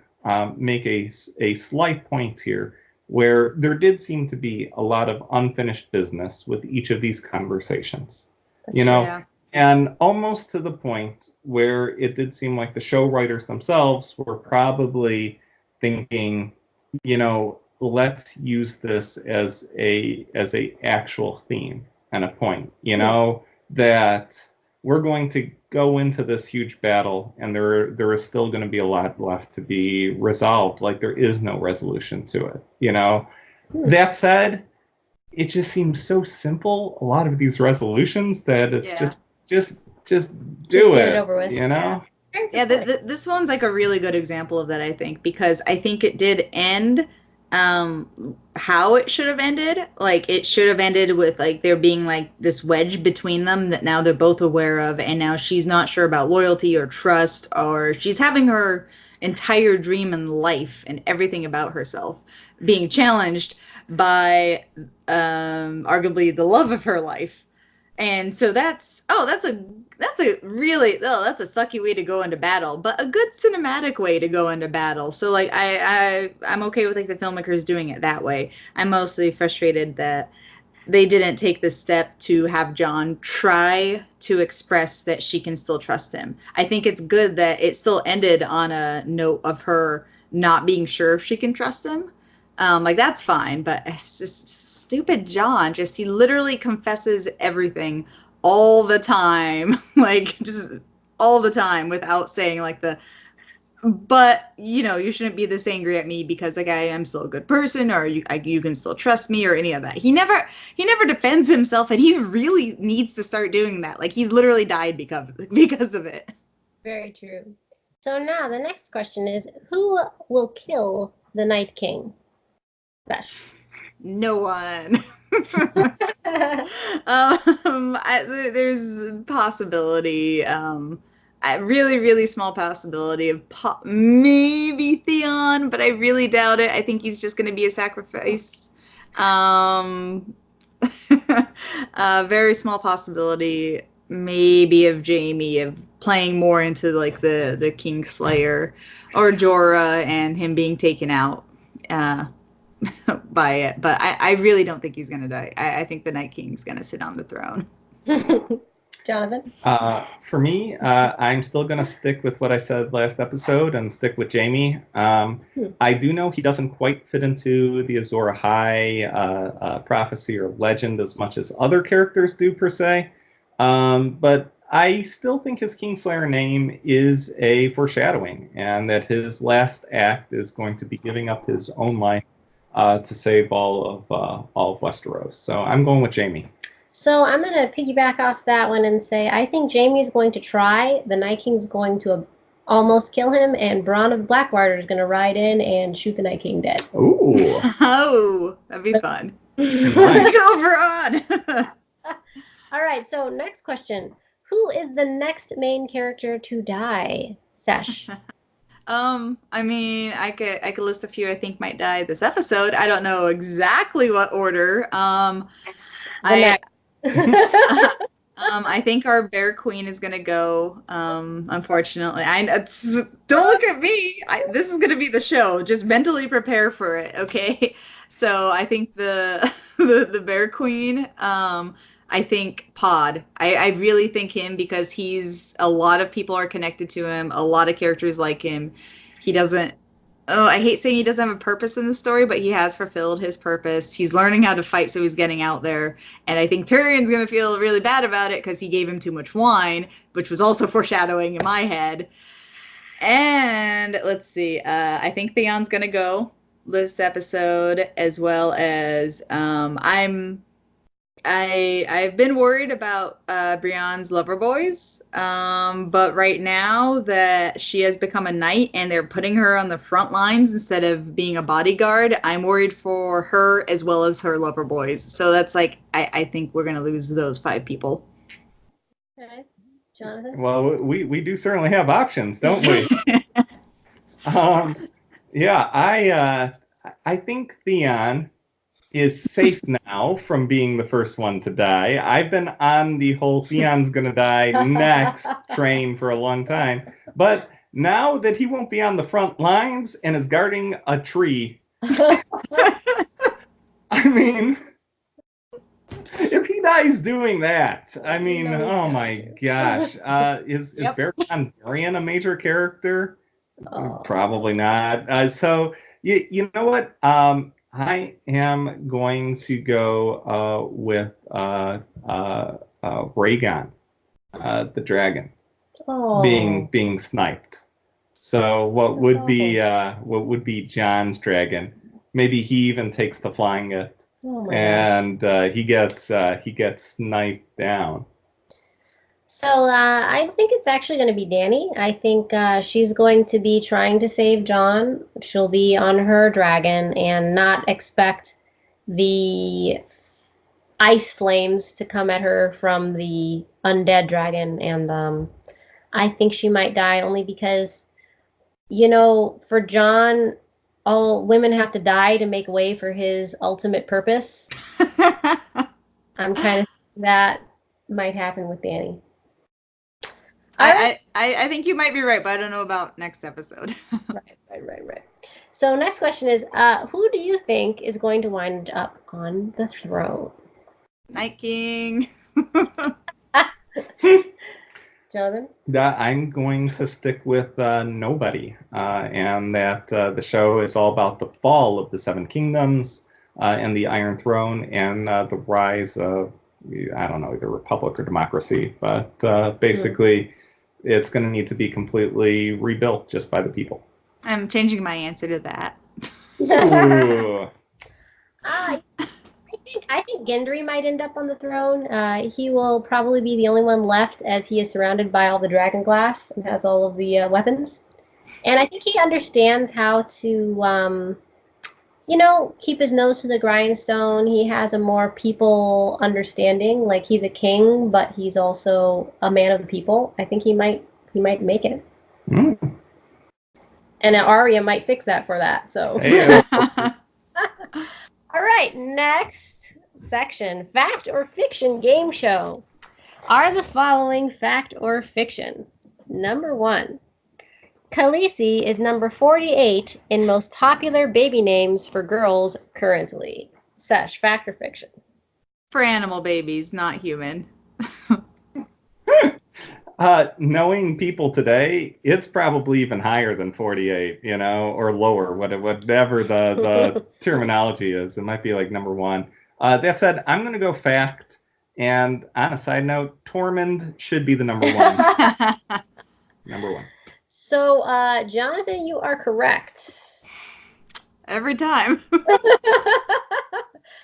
make a slight point here where there did seem to be a lot of unfinished business with each of these conversations. That's true, yeah. And almost to the point where it did seem like the show writers themselves were probably thinking, let's use this as a actual theme and a point, that we're going to go into this huge battle and there is still going to be a lot left to be resolved. Like there is no resolution to it, That said, it just seems so simple, a lot of these resolutions, that it's just do it over with. Yeah, this one's like a really good example of that, I think, because I think it did end how it should have ended. Like it should have ended with like there being like this wedge between them that now they're both aware of, and now she's not sure about loyalty or trust, or she's having her entire dream and life and everything about herself being challenged by arguably the love of her life. And so that's a sucky way to go into battle, but a good cinematic way to go into battle. So like I'm okay with like the filmmakers doing it that way. I'm mostly frustrated that they didn't take the step to have Jon try to express that she can still trust him. I think it's good that it still ended on a note of her not being sure if she can trust him. Like that's fine, but it's just stupid Jon. He literally confesses everything all the time, like just all the time without saying like but you shouldn't be this angry at me because like I am still a good person, or you can still trust me, or any of that. He never defends himself, and he really needs to start doing that. Like he's literally died because of it. Very true. So now the next question is, who will kill the Night King? Sesh. No one. There's possibility. A really, really small possibility of maybe Theon, but I really doubt it. I think he's just going to be a sacrifice. Very small possibility, maybe of Jaime, of playing more into like the Kingslayer or Jorah and him being taken out by it. But I really don't think he's going to die. I think the Night King's going to sit on the throne. Jonathan? For me, I'm still going to stick with what I said last episode and stick with Jaime. I do know he doesn't quite fit into the Azor Ahai prophecy or legend as much as other characters do, per se. But I still think his Kingslayer name is a foreshadowing, and that his last act is going to be giving up his own life to save all of Westeros. So I'm going with Jaime. So I'm going to piggyback off that one and say I think Jaime's going to try. The Night King's going to almost kill him, and Bronn of Blackwater is going to ride in and shoot the Night King dead. Ooh. Oh, that'd be fun. Nice. Let's go, Bronn. All right, so next question. Who is the next main character to die? Sesh. I mean, I could list a few I think might die this episode. I don't know exactly what order. I think our Bear Queen is gonna go. Unfortunately, don't look at me. This is gonna be the show. Just mentally prepare for it, okay? So I think the Bear Queen. I think Pod. I really think him because a lot of people are connected to him. A lot of characters like him. He doesn't. Oh, I hate saying he doesn't have a purpose in the story, but he has fulfilled his purpose. He's learning how to fight, so he's getting out there. And I think Tyrion's going to feel really bad about it because he gave him too much wine, which was also foreshadowing in my head. And let's see. I think Theon's going to go this episode, as well as I've been worried about Brienne's lover boys, but right now that she has become a knight and they're putting her on the front lines instead of being a bodyguard, I'm worried for her as well as her lover boys. So that's like, I think we're going to lose those 5 people. Okay. Jonathan? Well, we do certainly have options, don't we? Yeah, I think Theon is safe now from being the first one to die. I've been on the whole Theon's gonna die next train for a long time. But now that he won't be on the front lines and is guarding a tree, I mean, if he dies doing that, I mean, oh my gosh. Is Baron Dondarrion a major character? Probably not. So, you know what? I am going to go with Rhaegon, the dragon, being sniped. So what would be Jon's dragon? Maybe he even takes to flying it, and he gets sniped down. So I think it's actually going to be Dany. I think she's going to be trying to save Jon. She'll be on her dragon and not expect the ice flames to come at her from the undead dragon. And I think she might die only because, for Jon, all women have to die to make way for his ultimate purpose. I'm kind of thinking that might happen with Dany. I think you might be right, but I don't know about next episode. Right. So next question is, who do you think is going to wind up on the throne? Night King. Jonathan? I'm going to stick with nobody, and that the show is all about the fall of the Seven Kingdoms and the Iron Throne and the rise of I don't know, either republic or democracy, but basically it's going to need to be completely rebuilt just by the people. I'm changing my answer to that. Ooh. I think Gendry might end up on the throne. He will probably be the only one left, as he is surrounded by all the dragon glass and has all of the weapons. And I think he understands how to, keep his nose to the grindstone. He has a more people understanding. Like, he's a king, but he's also a man of the people. I think he might make it. Mm. And Arya might fix that for that. So. Hey, All right, next section, fact or fiction game show. Are the following fact or fiction? Number 1, Khaleesi is number 48 in most popular baby names for girls currently. Sesh, fact or fiction? For animal babies, not human. Knowing people today, it's probably even higher than 48, or lower, whatever the terminology is. It might be like number 1. That said, I'm going to go fact. And on a side note, Tormund should be the number 1. Number 1. So, Jonathan, you are correct. Every time.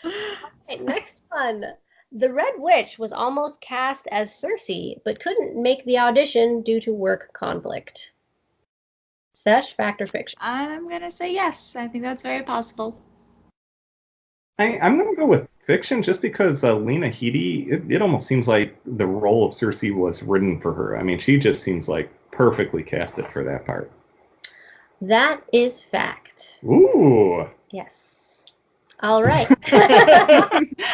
Okay, next one. The Red Witch was almost cast as Cersei, but couldn't make the audition due to work conflict. Sesh, fact or fiction? I'm going to say yes. I think that's very possible. I'm going to go with fiction just because Lena Headey, it almost seems like the role of Cersei was written for her. I mean, she just seems like perfectly casted for that part. That is fact. Ooh. Yes. All right.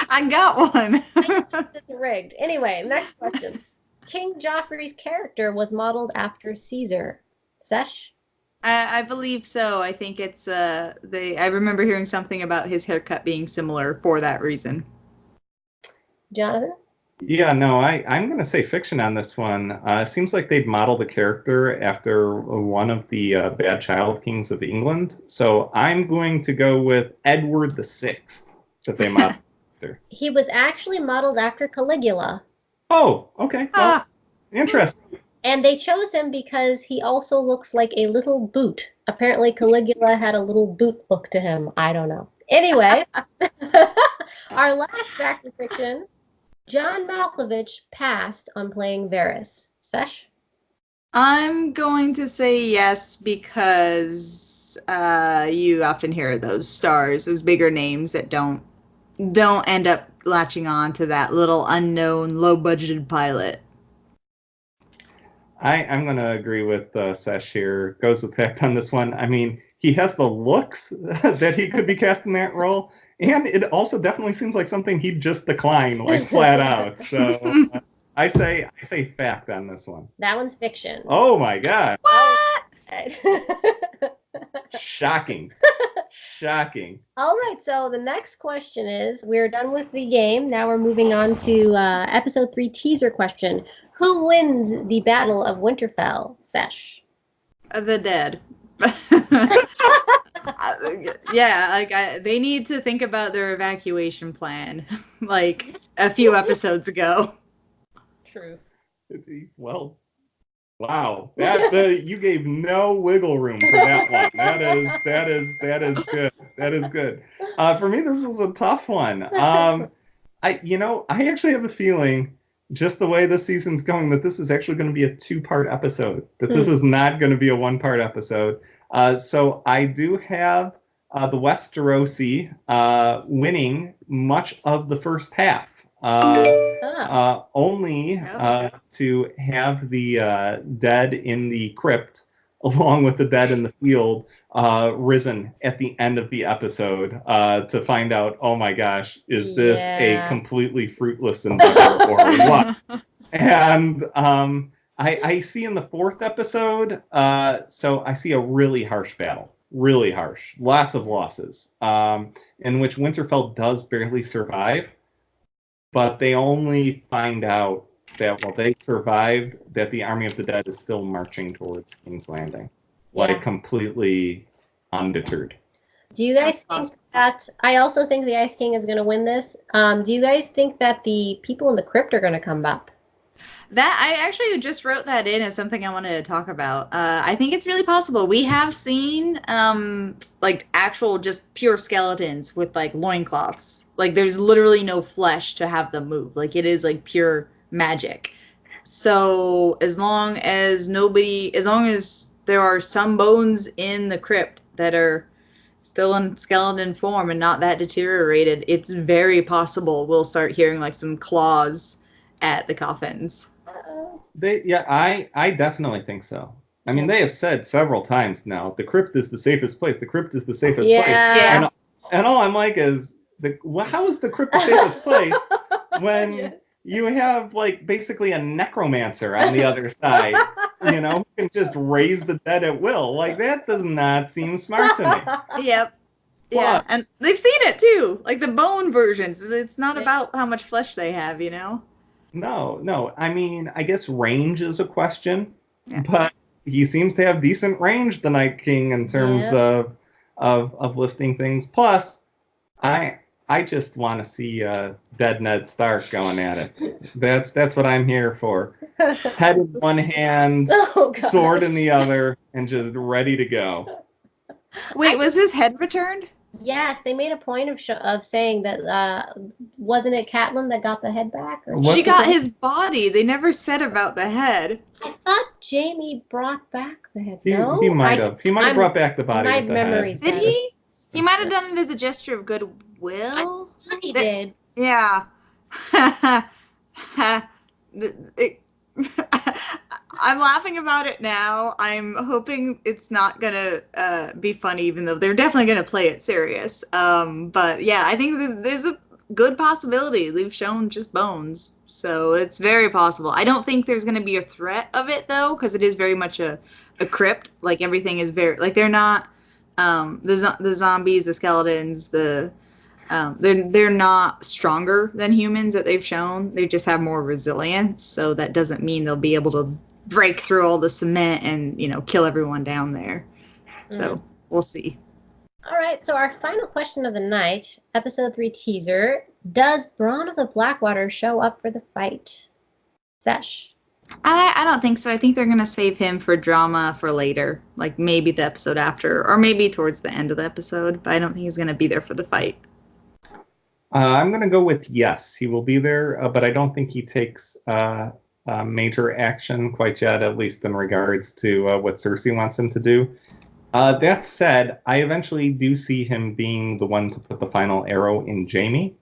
I got one. It's rigged. Anyway, next question. King Joffrey's character was modeled after Caesar. Sesh? I believe so. I think it's I remember hearing something about his haircut being similar for that reason. Jonathan? Yeah, no, I'm going to say fiction on this one. It seems like they'd model the character after one of the bad child kings of England. So I'm going to go with Edward VI that they modeled after. He was actually modeled after Caligula. Oh, okay. Well, interesting. And they chose him because he also looks like a little boot. Apparently, Caligula had a little boot look to him. I don't know. Anyway, our last fact of fiction. John Malkovich passed on playing Varys. Sesh? I'm going to say yes because you often hear those stars, those bigger names that don't end up latching on to that little unknown, low-budgeted pilot. I'm going to agree with Sesh here. Goes with fact on this one. I mean, he has the looks that he could be cast in that role. And it also definitely seems like something he'd just decline, like flat out. So I say fact on this one. That one's fiction. Oh my God! What? Shocking! Shocking! All right. So the next question is: we're done with the game. Now we're moving on to episode 3 teaser question. Who wins the Battle of Winterfell? Sesh. The dead. They need to think about their evacuation plan, like a few episodes ago. Truth. Well, wow, that you gave no wiggle room for that one. That is good. That is good. For me, this was a tough one. I actually have a feeling, just the way this season's going, that this is actually going to be a 2-part episode. That this is not going to be a 1-part episode. So I do have the Westerosi winning much of the first half. Only to have the dead in the crypt, along with the dead in the field, risen at the end of the episode to find out, oh my gosh, is this a completely fruitless endeavor or what? And I see in the 4th episode, so I see a really harsh battle. Really harsh. Lots of losses. In which Winterfell does barely survive. But they only find out that while they survived, that the Army of the Dead is still marching towards King's Landing. Like, completely undeterred. Do you guys That's think that? I also think the Ice King is going to win this. Do you guys think that the people in the crypt are going to come up? That I actually just wrote that in as something I wanted to talk about. I think it's really possible. We have seen like actual just pure skeletons with like loincloths. Like there's literally no flesh to have them move. Like it is like pure magic. So as long as there are some bones in the crypt that are still in skeleton form and not that deteriorated, it's very possible we'll start hearing like some claws at the coffins. I definitely think so. I mean, they have said several times now, the crypt is the safest place. The crypt is the safest place. Yeah. And all I'm like is, how is the crypt the safest place when you have like basically a necromancer on the other side, who can just raise the dead at will? Like that does not seem smart to me. Yep. Yeah, and they've seen it too. Like the bone versions. It's not about how much flesh they have, No. I mean, I guess range is a question, Yeah. but he seems to have decent range, the Night King, in terms of lifting things. Plus, I just want to see dead Ned Stark going at it. That's what I'm here for. Head in one hand, sword in the other, and just ready to go. Wait, was his head returned? Yes, they made a point of saying that wasn't it Catelyn that got the head back? She got his body. They never said about the head. I thought Jaime brought back the head. He might have. He might have brought back the body with the head. Did he? He might have done it as a gesture of goodwill. I thought he did. Yeah. I'm laughing about it now. I'm hoping it's not gonna be funny, even though they're definitely gonna play it serious. But yeah, I think there's a good possibility. They've shown just bones, so it's very possible. I don't think there's gonna be a threat of it though, because it is very much a crypt. Like everything is very like they're not the zombies, the skeletons, they're not stronger than humans that they've shown. They just have more resilience, so that doesn't mean they'll be able to break through all the cement and kill everyone down there. So we'll see. All right, so our final question of the night, episode 3 teaser: does Bronn of the Blackwater show up for the fight? Sesh? I don't think so. I think they're gonna save him for drama for later, like maybe the episode after, or maybe towards the end of the episode. But I don't think he's gonna be there for the fight. I'm going to go with yes, he will be there, but I don't think he takes major action quite yet, at least in regards to what Cersei wants him to do. That said, I eventually do see him being the one to put the final arrow in Jaime.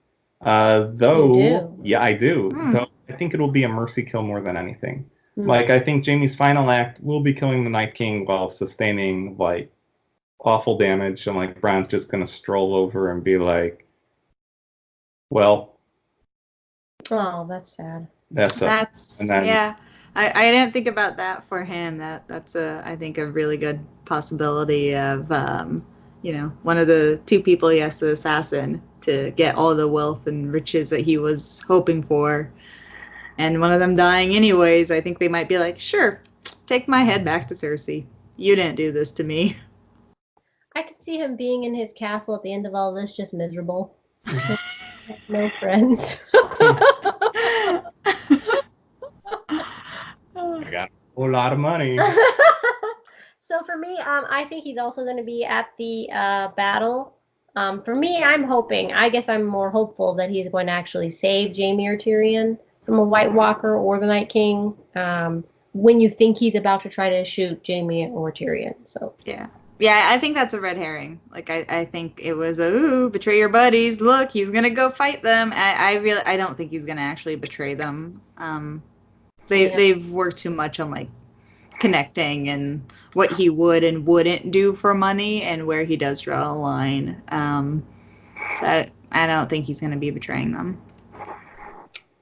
Yeah, I do. Though I think it'll be a mercy kill more than anything. Like, I think Jaime's final act will be killing the Night King while sustaining, like, awful damage, and, like, Bronn's just going to stroll over and be like, well. Oh, that's sad. Yeah. I didn't think about that for him. That's I think a really good possibility of one of the two people he has to assassin to get all the wealth and riches that he was hoping for, and one of them dying anyways. I think they might be like, sure, take my head back to Cersei. You didn't do this to me. I could see him being in his castle at the end of all this, just miserable. No friends. I got a whole lot of money. So for me, I think he's also going to be at the battle. For me, I guess I'm more hopeful that he's going to actually save Jaime or Tyrion from a White Walker or the Night King when you think he's about to try to shoot Jaime or Tyrion. So Yeah, I think that's a red herring. Like, I think it was betray your buddies. Look, he's gonna go fight them. I don't think he's gonna actually betray them. They've worked too much on like connecting and what he would and wouldn't do for money and where he does draw a line. So I don't think he's gonna be betraying them.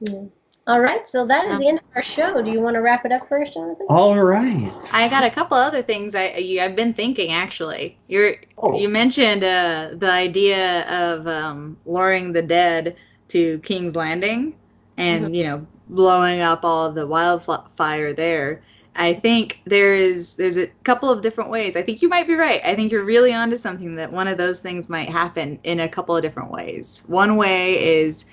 Yeah. All right, so that is the end of our show. Do you want to wrap it up first, Jonathan? All right. I got a couple other things I've been thinking, actually. You mentioned the idea of luring the dead to King's Landing and, blowing up all of the wildfire there. I think there's a couple of different ways. I think you might be right. I think you're really onto something, that one of those things might happen in a couple of different ways. One way is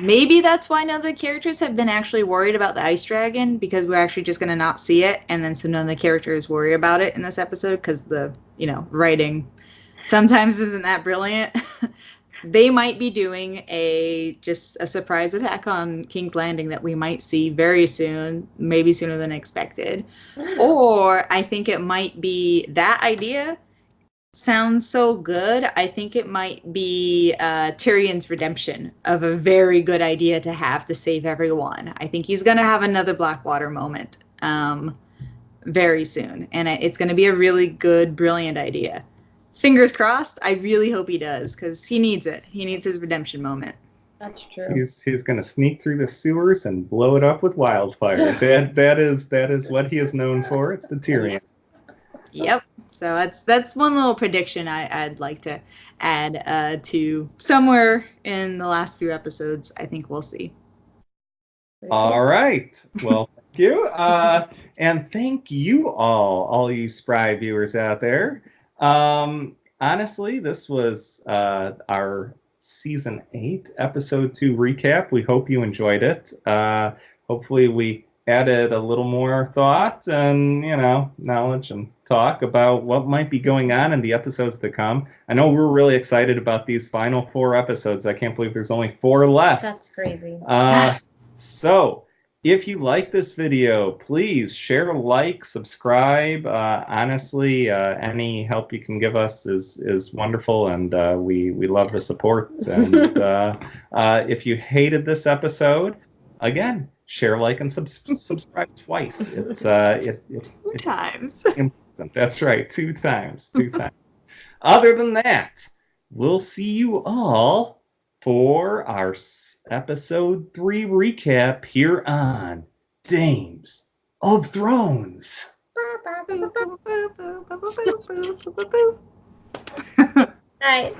maybe that's why none of the characters have been actually worried about the ice dragon, because we're actually just going to not see it, and then so none of the characters worry about it in this episode, because the writing sometimes isn't that brilliant. They might be doing just a surprise attack on King's Landing that we might see very soon, maybe sooner than expected. Or I think it might be, that idea sounds so good. I think it might be Tyrion's redemption of a very good idea to have to save everyone. I think he's going to have another Blackwater moment very soon. And it's going to be a really good, brilliant idea. Fingers crossed. I really hope he does, because he needs it. He needs his redemption moment. That's true. He's going to sneak through the sewers and blow it up with wildfire. that is what he is known for. It's the Tyrion. Yep. So that's one little prediction I'd like to add to somewhere in the last few episodes. I think we'll see. All right. Well, thank you. And thank you all you Spry viewers out there. Honestly, this was our season 8 episode 2 recap. We hope you enjoyed it. Hopefully we added a little more thought and knowledge and talk about what might be going on in the episodes to come. I know we're really excited about these final 4 episodes. I can't believe there's only 4 left. That's crazy. So if you like this video, please share, like, subscribe. Honestly, any help you can give us is wonderful, and we love the support. And if you hated this episode, again, share, like, and subscribe twice. It's 2 times. Important. That's right, 2 times. 2 times. Other than that, we'll see you all for our episode 3 recap here on Dames of Thrones. Night.